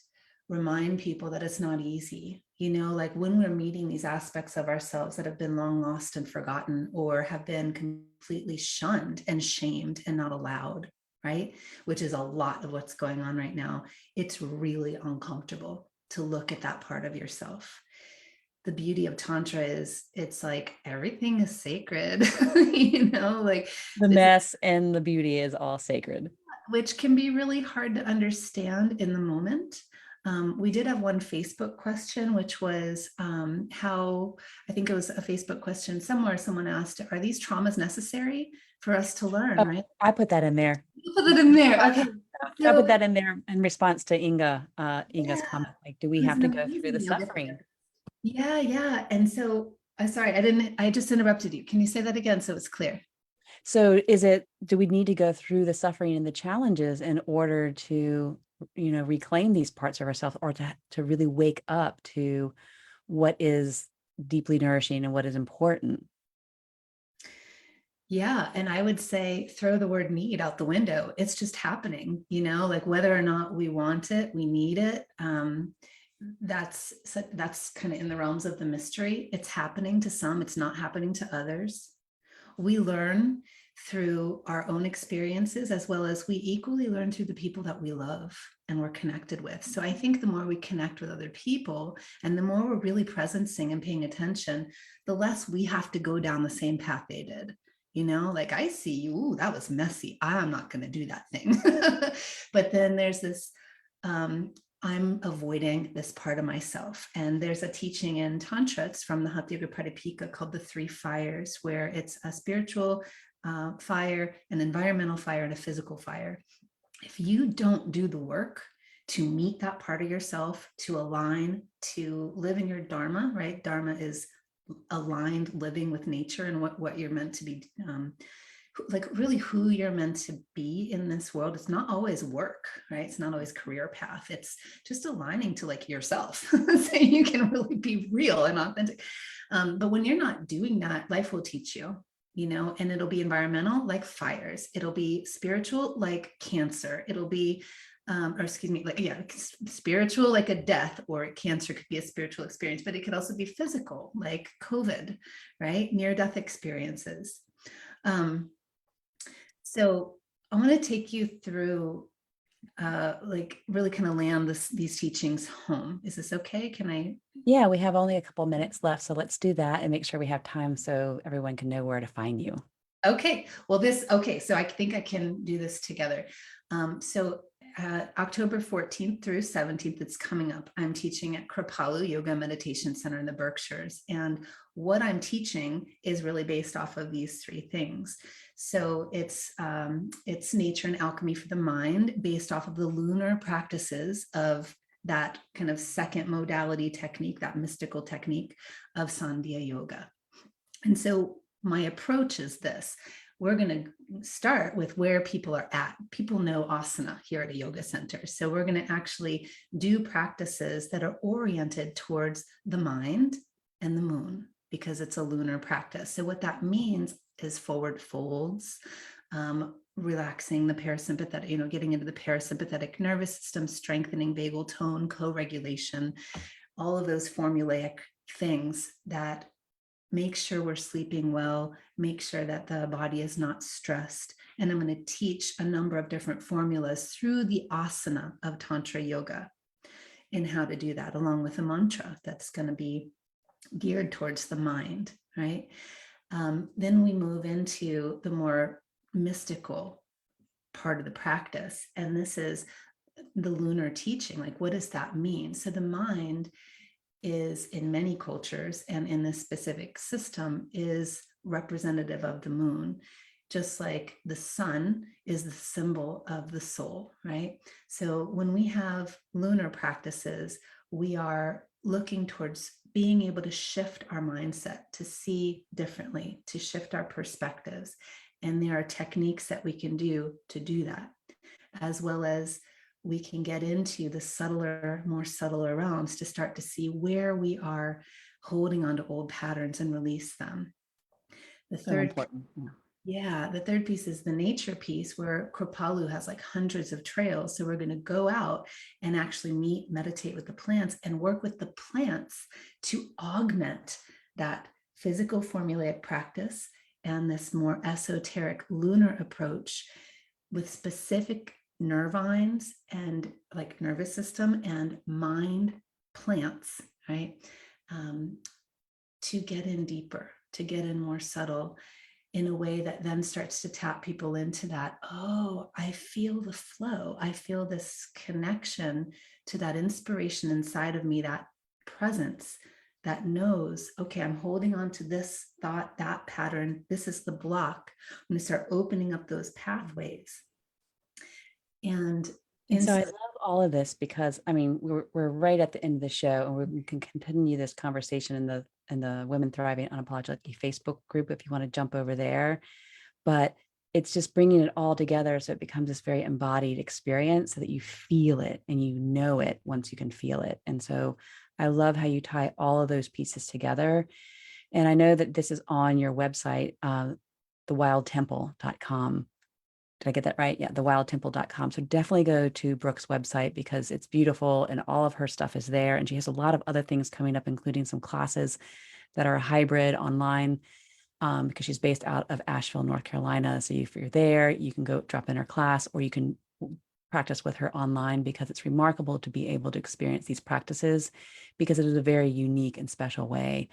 remind people that it's not easy. Like when we're meeting these aspects of ourselves that have been long lost and forgotten, or have been completely shunned and shamed and not allowed, right? Which is a lot of what's going on right now. It's really uncomfortable to look at that part of yourself. The beauty of Tantra is it's like everything is sacred, like the mess and the beauty is all sacred, which can be really hard to understand in the moment. We did have one Facebook question, which was how, I think it was a Facebook question somewhere, someone asked, are these traumas necessary for us to learn, right? I put that in there. You put that in there, okay. I put that in there in response to Inga's comment, like, do we have to go through the suffering? Yeah. And so, sorry, I just interrupted you. Can you say that again so it's clear? So do we need to go through the suffering and the challenges in order to, reclaim these parts of ourselves, or to really wake up to what is deeply nourishing and what is important? Yeah. And I would say throw the word need out the window. It's just happening, like whether or not we want it, we need it. That's kind of in the realms of the mystery. It's happening to some, it's not happening to others. We learn through our own experiences, as well as we equally learn through the people that we love and we're connected with. So I think the more we connect with other people and the more we're really presencing and paying attention, the less we have to go down the same path they did. Like I see you, ooh, that was messy. I'm not going to do that thing. But then there's this, I'm avoiding this part of myself. And there's a teaching in Tantra, it's from the Hatha Yoga Pradipika, called the 3 fires, where it's a spiritual fire, an environmental fire, and a physical fire. If you don't do the work to meet that part of yourself, to align, to live in your dharma, right? Dharma is aligned living with nature and what you're meant to be, like really who you're meant to be in this world. It's not always work, right? It's not always career path. It's just aligning to like yourself so you can really be real and authentic. But when you're not doing that, life will teach you, and it'll be environmental like fires. It'll be spiritual like cancer. It'll be spiritual like a death, or cancer could be a spiritual experience, but it could also be physical like COVID, right? Near-death experiences. So I want to take you through like really kind of land these teachings home. Is this okay? Can I? Yeah, we have only a couple minutes left, so let's do that and make sure we have time so everyone can know where to find you. Okay. Well, so I think I can do this together. October 14th through 17th, it's coming up. I'm teaching at Kripalu Yoga Meditation Center in the Berkshires. And what I'm teaching is really based off of these 3 things. So it's nature and alchemy for the mind, based off of the lunar practices of that kind of second modality technique, that mystical technique of Sandia Yoga. And so my approach is this. We're going to start with where people are at. People know asana here at a yoga center. So we're going to actually do practices that are oriented towards the mind and the moon, because it's a lunar practice. So what that means is forward folds, relaxing the parasympathetic, getting into the parasympathetic nervous system, strengthening vagal tone, co-regulation, all of those formulaic things that make sure we're sleeping well, make sure that the body is not stressed. And I'm going to teach a number of different formulas through the asana of Tantra Yoga and how to do that, along with a mantra that's going to be geared towards the mind, right? Then we move into the more mystical part of the practice. And this is the lunar teaching. Like, what does that mean? So the mind is, in many cultures and in this specific system, is representative of the moon, just like the sun is the symbol of the soul, right? So when we have lunar practices, we are looking towards being able to shift our mindset, to see differently, to shift our perspectives. And there are techniques that we can do to do that, as well as we can get into the more subtler realms to start to see where we are holding on to old patterns and release them. The third piece is the nature piece, where Kripalu has like hundreds of trails. So we're going to go out and actually meditate with the plants and work with the plants to augment that physical formulaic practice and this more esoteric lunar approach with specific nervines and like nervous system and mind plants, right? To get in deeper, to get in more subtle, in a way that then starts to tap people into that, oh, I feel the flow. I feel this connection to that inspiration inside of me, that presence that knows, okay, I'm holding on to this thought, that pattern. This is the block. I'm going to start opening up those pathways. And so I love all of this, because I mean, we're right at the end of the show, and we can continue this conversation in the Women Thriving Unapologetically Facebook group if you want to jump over there. but it's just bringing it all together so it becomes this very embodied experience so that you feel it and you know it once you can feel it. And so I love how you tie all of those pieces together. And I know that this is on your website, thewildtemple.com. Did I get that right? Yeah, thewildtemple.com. So definitely go to Brooke's website because it's beautiful and all of her stuff is there. And she has a lot of other things coming up, including some classes that are a hybrid online, because she's based out of Asheville, North Carolina. So if you're there, you can go drop in her class, or you can practice with her online, because it's remarkable to be able to experience these practices, because it is a very unique and special way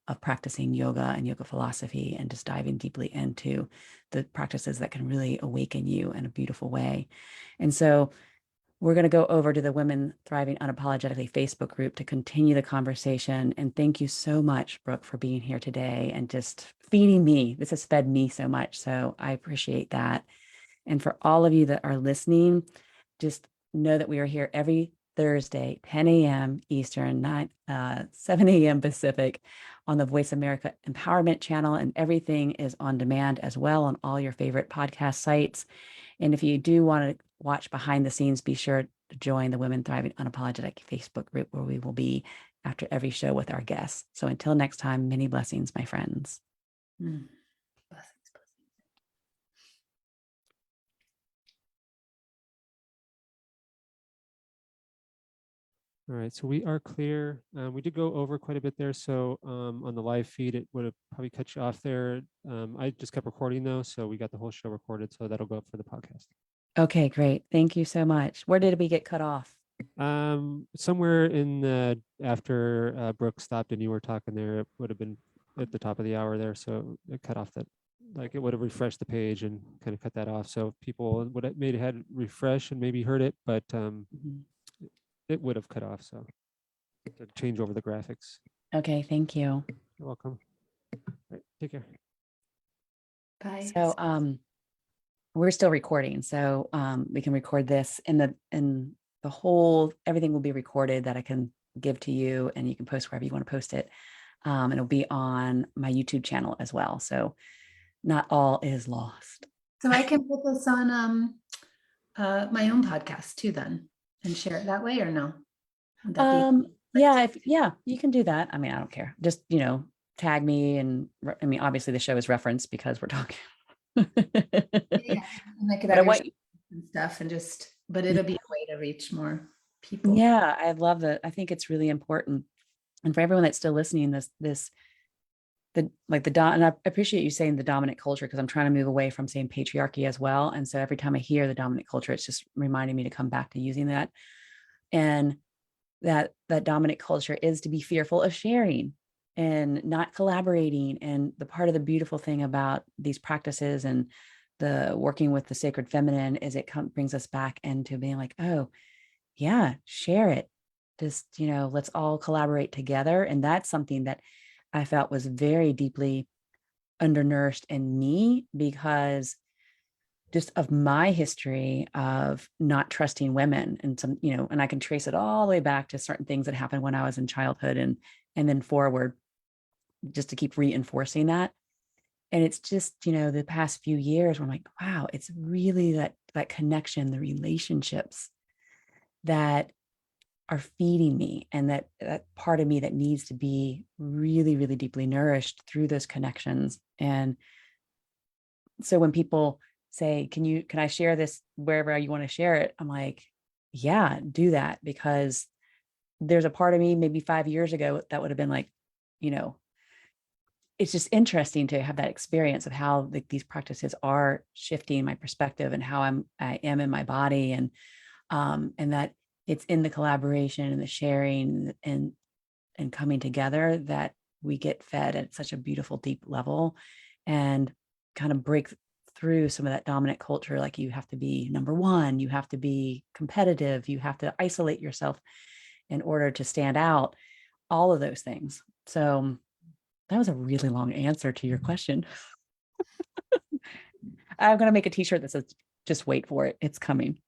of practicing yoga and yoga philosophy, and just diving deeply into the practices that can really awaken you in a beautiful way. And so we're going to go over to the Women Thriving Unapologetically Facebook group to continue the conversation. And thank you so much, Brooke, for being here today and just feeding me. This has fed me so much. So I appreciate that. And for all of you that are listening, just know that we are here every Thursday, 10 a.m. Eastern, 7 a.m. Pacific, on the Voice America Empowerment Channel. And everything is on demand as well on all your favorite podcast sites. And if you do want to watch behind the scenes, be sure to join the Women Thriving Unapologetic Facebook group, where we will be after every show with our guests. So until next time, many blessings, my friends. Blessings. All right, so we are clear. We did go over quite a bit there. So on the live feed, it would have probably cut you off there. I just kept recording though, so we got the whole show recorded. So that'll go up for the podcast. Okay, great. Thank you so much. Where did we get cut off? Somewhere in the after Brooke stopped and you were talking there, it would have been at the top of the hour there. So it cut off that, like it would have refreshed the page and kind of cut that off. So people would have maybe had refresh and maybe heard it, but it would have cut off. So to change over the graphics. Okay, thank you. You're welcome. All right, take care. Bye. So we're still recording, so we can record this, and the whole everything will be recorded that I can give to you, and you can post wherever you want to post it. And it'll be on my YouTube channel as well. So not all is lost. So I can put this on my own podcast too then, and share it that way, or no? Would that be Yeah, you can do that. I mean, I don't care. Just, tag me, and I mean, obviously the show is referenced because we're talking. yeah, and I could But I want and stuff, and but it'll be a way to reach more people. Yeah, I love that. I think it's really important. And for everyone that's still listening, and I appreciate you saying the dominant culture, because I'm trying to move away from saying patriarchy as well. And so every time I hear the dominant culture, it's just reminding me to come back to using that. And that dominant culture is to be fearful of sharing and not collaborating. And the part of the beautiful thing about these practices and the working with the sacred feminine is it brings us back into being like, oh yeah, share it. Just, let's all collaborate together. And that's something that I felt was very deeply undernourished in me, because just of my history of not trusting women, and and I can trace it all the way back to certain things that happened when I was in childhood and then forward, just to keep reinforcing that. And it's just, the past few years where I'm like, wow, it's really that connection, the relationships that are feeding me, and that part of me that needs to be really, really deeply nourished through those connections. And so when people say, can I share this wherever you want to share it? I'm like, yeah, do that, because there's a part of me maybe 5 years ago that would have been like, it's just interesting to have that experience of how these practices are shifting my perspective and how I am in my body, and that it's in the collaboration and the sharing and coming together that we get fed at such a beautiful, deep level, and kind of break through some of that dominant culture. Like, you have to be number one, you have to be competitive, you have to isolate yourself in order to stand out, all of those things. So that was a really long answer to your question. I'm going to make a t-shirt that says, just wait for it. It's coming.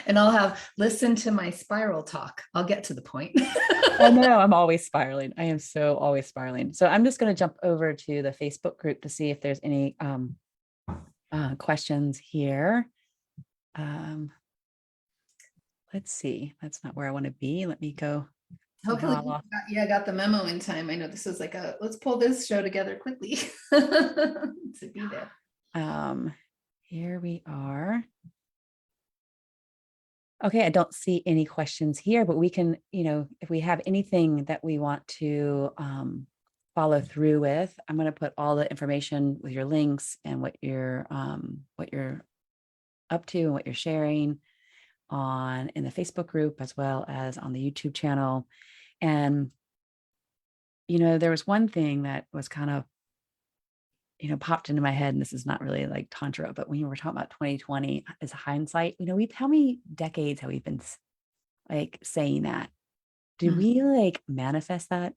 And I'll have listen to my spiral talk. I'll get to the point. Oh no, I'm always spiraling. I am so always spiraling. So I'm just going to jump over to the Facebook group to see if there's any questions here. Let's see. That's not where I want to be. Let me go. Hopefully, I got the memo in time. I know this was like let's pull this show together quickly to be there. Here we are. Okay, I don't see any questions here, but we can, if we have anything that we want to follow through with, I'm going to put all the information with your links and what you're up to and what you're sharing in the Facebook group as well as on the YouTube channel. And there was one thing that was kind of popped into my head, and this is not really like Tantra, but when you were talking about 2020 as hindsight, how many decades have we been like saying that? Did we like manifest that?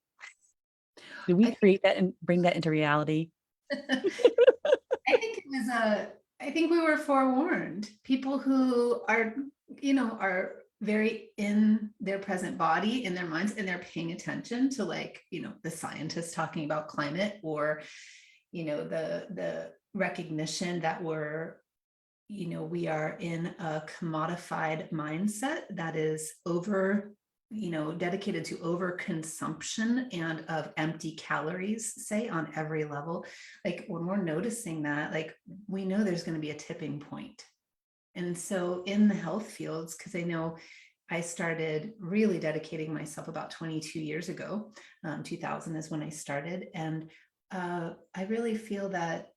Did we create that and bring that into reality? I think we were forewarned. People who are very in their present body, in their minds, and they're paying attention to the scientists talking about climate, or the recognition that we are in a commodified mindset that is dedicated to overconsumption and of empty calories, say, on every level. Like, when we're noticing that, we know there's going to be a tipping point. And so in the health fields, because I know I started really dedicating myself about 22 years ago, 2000 is when I started. And I really feel that,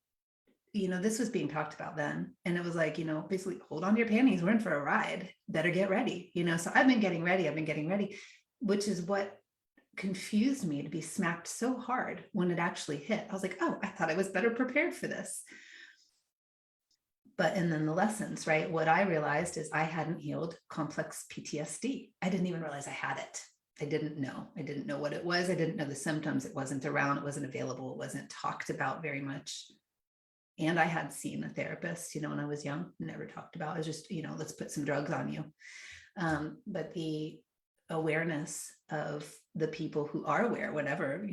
this was being talked about then. And it was basically, hold on to your panties. We're in for a ride. Better get ready. So I've been getting ready, which is what confused me to be smacked so hard when it actually hit. I was like, oh, I thought I was better prepared for this. And then the lessons, right? What I realized is I hadn't healed complex PTSD. I didn't even realize I had it. I didn't know what it was. I didn't know the symptoms. It wasn't around. It wasn't available. It wasn't talked about very much. And I had seen a therapist, when I was young, never talked about. It was just, let's put some drugs on you. But the awareness of the people who are aware, whatever,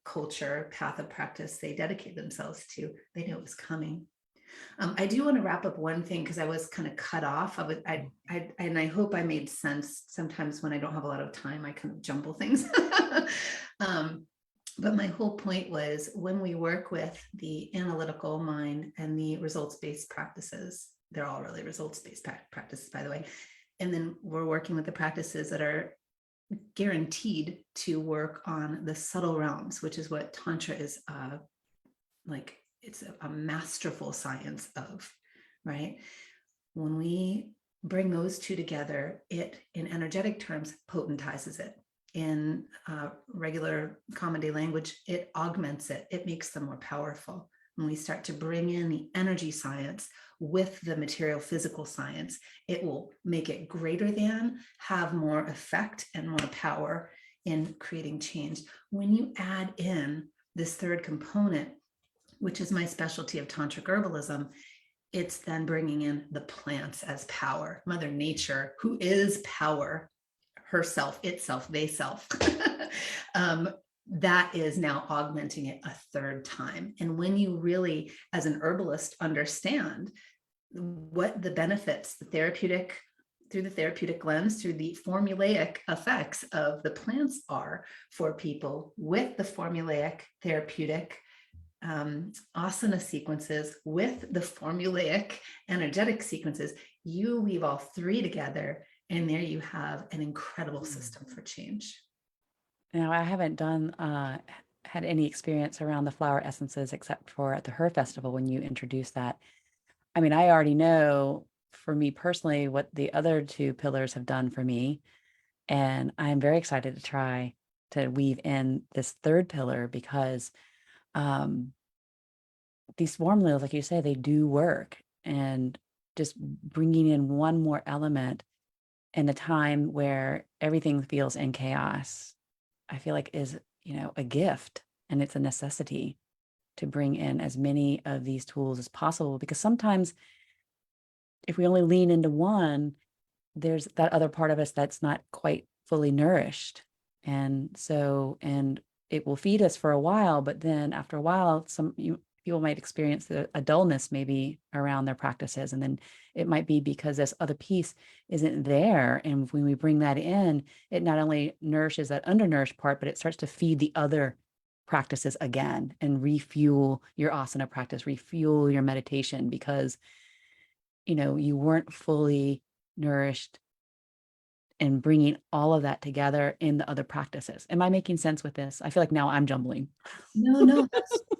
culture, path of practice they dedicate themselves to, they know it was coming. I do want to wrap up one thing, because I was kind of cut off. And I hope I made sense. Sometimes when I don't have a lot of time, I kind of jumble things. But my whole point was, when we work with the analytical mind and the results-based practices, they're all really results-based practices, by the way. And then we're working with the practices that are guaranteed to work on the subtle realms, which is what Tantra is it's a masterful science of, right? When we bring those two together, it, in energetic terms, potentizes it. In regular common day language, it augments it. It makes them more powerful. When we start to bring in the energy science with the material physical science, it will make it greater than, have more effect and more power in creating change. When you add in this third component, which is my specialty of Tantric Herbalism, it's then bringing in the plants as power. Mother Nature, who is power, herself, itself, they self, that is now augmenting it a third time. And when you really, as an herbalist, understand what the benefits, through the therapeutic lens, through the formulaic effects of the plants are for people, with the formulaic therapeutic asana sequences, with the formulaic energetic sequences, you weave all three together, and there you have an incredible system for change. Now, I haven't had any experience around the flower essences except for at the Her Festival when you introduced that. I mean, I already know, for me personally, what the other two pillars have done for me. And I'm very excited to try to weave in this third pillar, because these formulas, like you say, they do work. And just bringing in one more element in a time where everything feels in chaos, I feel like is, a gift, and it's a necessity to bring in as many of these tools as possible, because sometimes if we only lean into one, there's that other part of us that's not quite fully nourished. And so, and it will feed us for a while, but then after a while, people might experience a dullness maybe around their practices. And then it might be because this other piece isn't there. And when we bring that in, it not only nourishes that undernourished part, but it starts to feed the other practices again and refuel your asana practice, refuel your meditation, because, you weren't fully nourished and bringing all of that together in the other practices. Am I making sense with this? I feel like now I'm jumbling. No,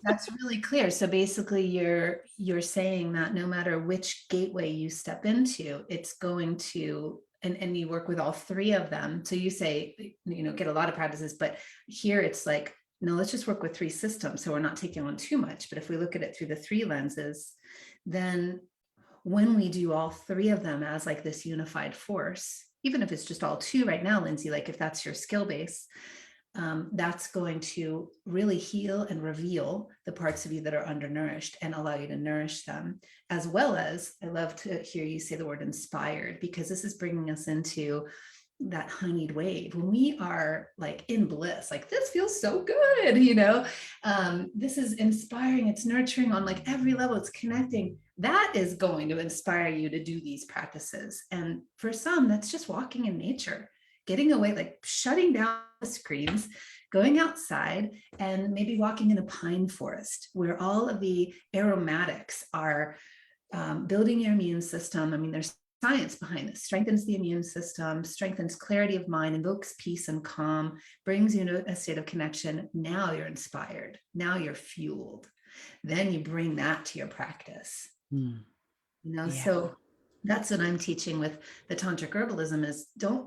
that's really clear. So basically you're saying that no matter which gateway you step into, it's going to, and you work with all three of them. So you say, get a lot of practices, but here it's like, no, let's just work with three systems. So we're not taking on too much. But if we look at it through the three lenses, then when we do all three of them as like this unified force, even if it's just all two right now, Lynsie, like if that's your skill base, that's going to really heal and reveal the parts of you that are undernourished and allow you to nourish them. As well as, I love to hear you say the word inspired, because this is bringing us into that honeyed wave when we are like in bliss, like this feels so good, this is inspiring, it's nurturing on like every level, it's connecting. That is going to inspire you to do these practices. And for some, that's just walking in nature, getting away, like shutting down the screens, going outside, and maybe walking in a pine forest where all of the aromatics are building your immune system. I mean, there's science behind this. Strengthens the immune system, strengthens clarity of mind, invokes peace and calm, brings you to a state of connection. Now you're inspired. Now you're fueled. Then you bring that to your practice. So that's what I'm teaching with the Tantric Herbalism is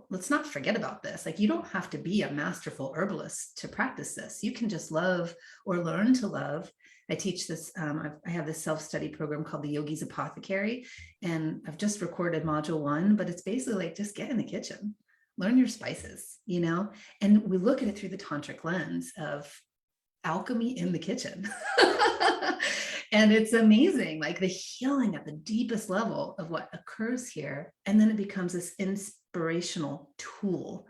let's not forget about this. Like, you don't have to be a masterful herbalist to practice this. You can just love or learn to love. I teach this, I have this self-study program called the Yogi's Apothecary, and I've just recorded module 1, but it's basically like, just get in the kitchen, learn your spices, and we look at it through the tantric lens of alchemy in the kitchen. And it's amazing, like the healing at the deepest level of what occurs here. And then it becomes this inspirational tool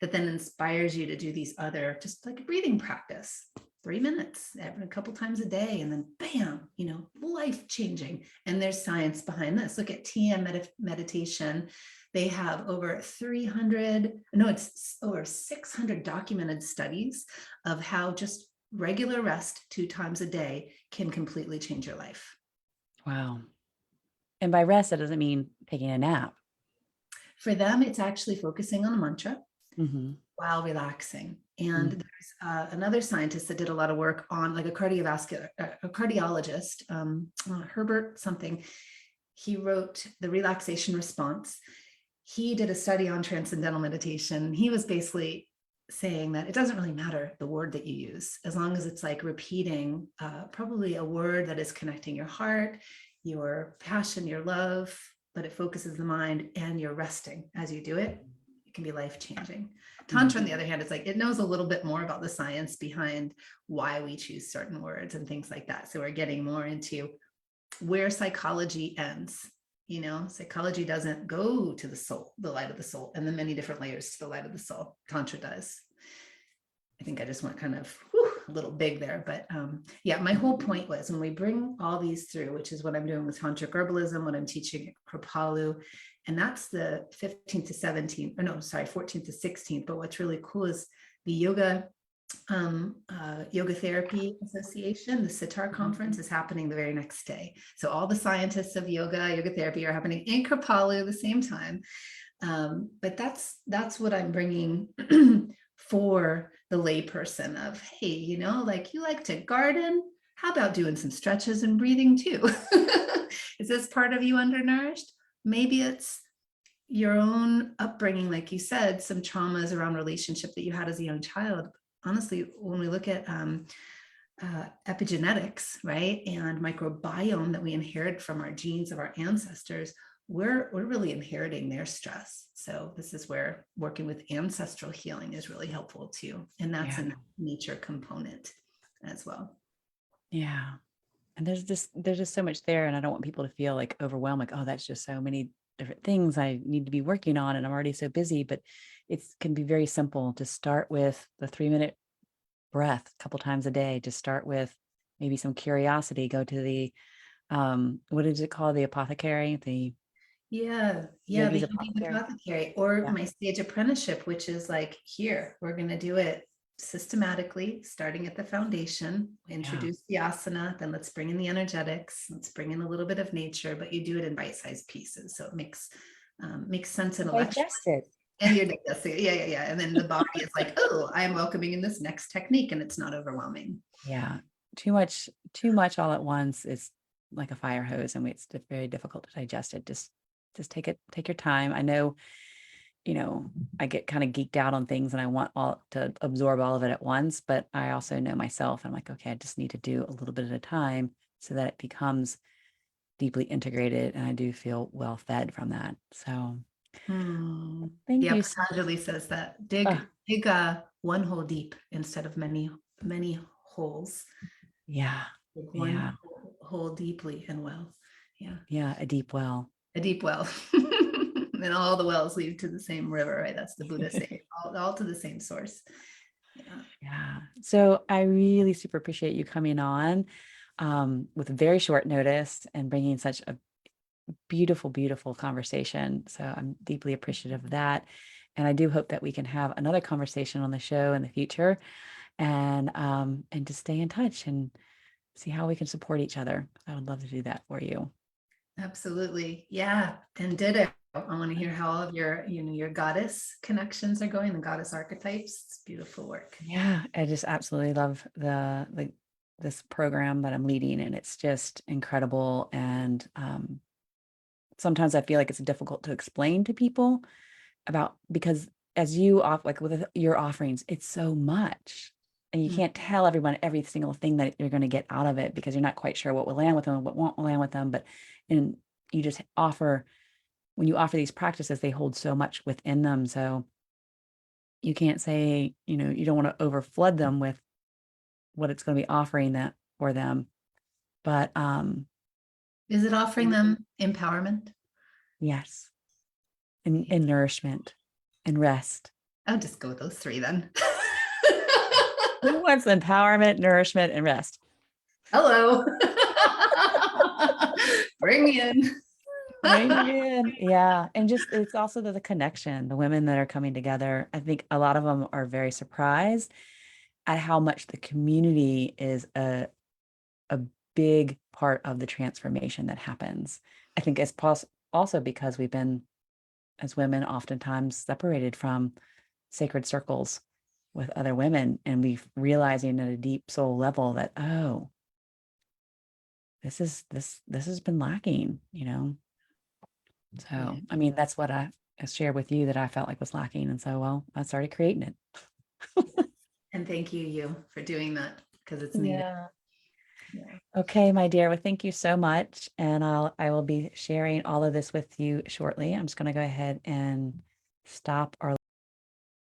that then inspires you to do these other, just like a breathing practice, 3 minutes every couple times a day, and then bam, life changing. And there's science behind this. Look at TM meditation. They have over 600 documented studies of how just regular rest 2 times a day can completely change your life. Wow. And by rest, that doesn't mean taking a nap. For them, it's actually focusing on a mantra while relaxing. And there's another scientist that did a lot of work on, like a cardiologist, Herbert something. He wrote The Relaxation Response. He did a study on transcendental meditation. He was basically saying that it doesn't really matter the word that you use, as long as it's like repeating probably a word that is connecting your heart, your passion, your love, but it focuses the mind, and you're resting as you do it. It can be life-changing. Tantra, on the other hand, it's like it knows a little bit more about the science behind why we choose certain words and things like that. So we're getting more into where psychology ends. Psychology doesn't go to the soul, the light of the soul, and the many different layers to the light of the soul. Tantra does. I think I just went kind of a little big there, but my whole point was when we bring all these through, which is what I'm doing with Tantric Herbalism, what I'm teaching at Kripalu, and that's the 14th to 16th. But what's really cool is the Yoga Therapy Association, the Sitar conference, is happening the very next day. So all the scientists of yoga therapy are happening in Kripalu at the same time. But that's what I'm bringing for the layperson of, hey, like you like to garden, how about doing some stretches and breathing too? Is this part of you undernourished? Maybe it's your own upbringing, like you said, some traumas around relationship that you had as a young child. Honestly, when we look at epigenetics, right, and microbiome that we inherit from our genes of our ancestors, we're really inheriting their stress. So this is where working with ancestral healing is really helpful too. And that's a nature component as well. Yeah. And there's just so much there. And I don't want people to feel like overwhelmed, like, oh, that's just so many different things I need to be working on. And I'm already so busy, but it can be very simple to start with the 3-minute breath a couple times a day. To start with maybe some curiosity, go to the, what is it called? The Apothecary, the Yeah, the Yogi's Yogi Apothecary. Apothecary, or Yeah. my stage apprenticeship, which is like, here, we're going to do it systematically, starting at the foundation, introduce the asana, then let's bring in the energetics, let's bring in a little bit of nature, but you do it in bite-sized pieces. So it makes sense in a lecture. Digest it. And you're digesting it. Yeah. And then the body is like, oh, I am welcoming in this next technique, and it's not overwhelming. Yeah. Too much all at once is like a fire hose, and it's very difficult to digest it. Just take your time. I know, I get kind of geeked out on things and I want all to absorb all of it at once, but I also know myself. I'm like, okay, I just need to do a little bit at a time so that it becomes deeply integrated and I do feel well fed from that. So thank Yeah, you. Patanjali says that dig one hole deep instead of many holes. Yeah. Dig one hole deeply and well. Yeah, a deep well. A deep well. And all the wells lead to the same river, right? That's the Buddha saying, all to the same source. Yeah. So I really super appreciate you coming on with very short notice and bringing such a beautiful, beautiful conversation. So I'm deeply appreciative of that. And I do hope that we can have another conversation on the show in the future and to stay in touch and see how we can support each other. I would love to do that for you. Absolutely. Yeah. And ditto. I want to hear how all of your, your goddess connections are going, the goddess archetypes. It's beautiful work. Yeah. I just absolutely love this program that I'm leading, and it's just incredible. And sometimes I feel like it's difficult to explain to people because as you like with your offerings, it's so much. And you can't tell everyone every single thing that you're going to get out of it because you're not quite sure what will land with them and what won't land with them. But you just when you offer these practices, they hold so much within them. So you can't say, you don't want to overflood them with what it's going to be offering that for them. But is it offering them empowerment? Yes. And nourishment and rest. I'll just go with those three then. Who wants empowerment, nourishment, and rest? Hello. Bring me in. Bring me in. Yeah. And it's also the connection, the women that are coming together. I think a lot of them are very surprised at how much the community is a big part of the transformation that happens. I think it's also because we've been, as women, oftentimes separated from sacred circles with other women, and we realizing at a deep soul level that, oh, this has been lacking, So, I mean, that's what I shared with you that I felt like was lacking. And so, well, I started creating it. And thank you for doing that, because it's needed. Yeah. Okay, my dear. Well, thank you so much. And I will be sharing all of this with you shortly. I'm just going to go ahead and stop our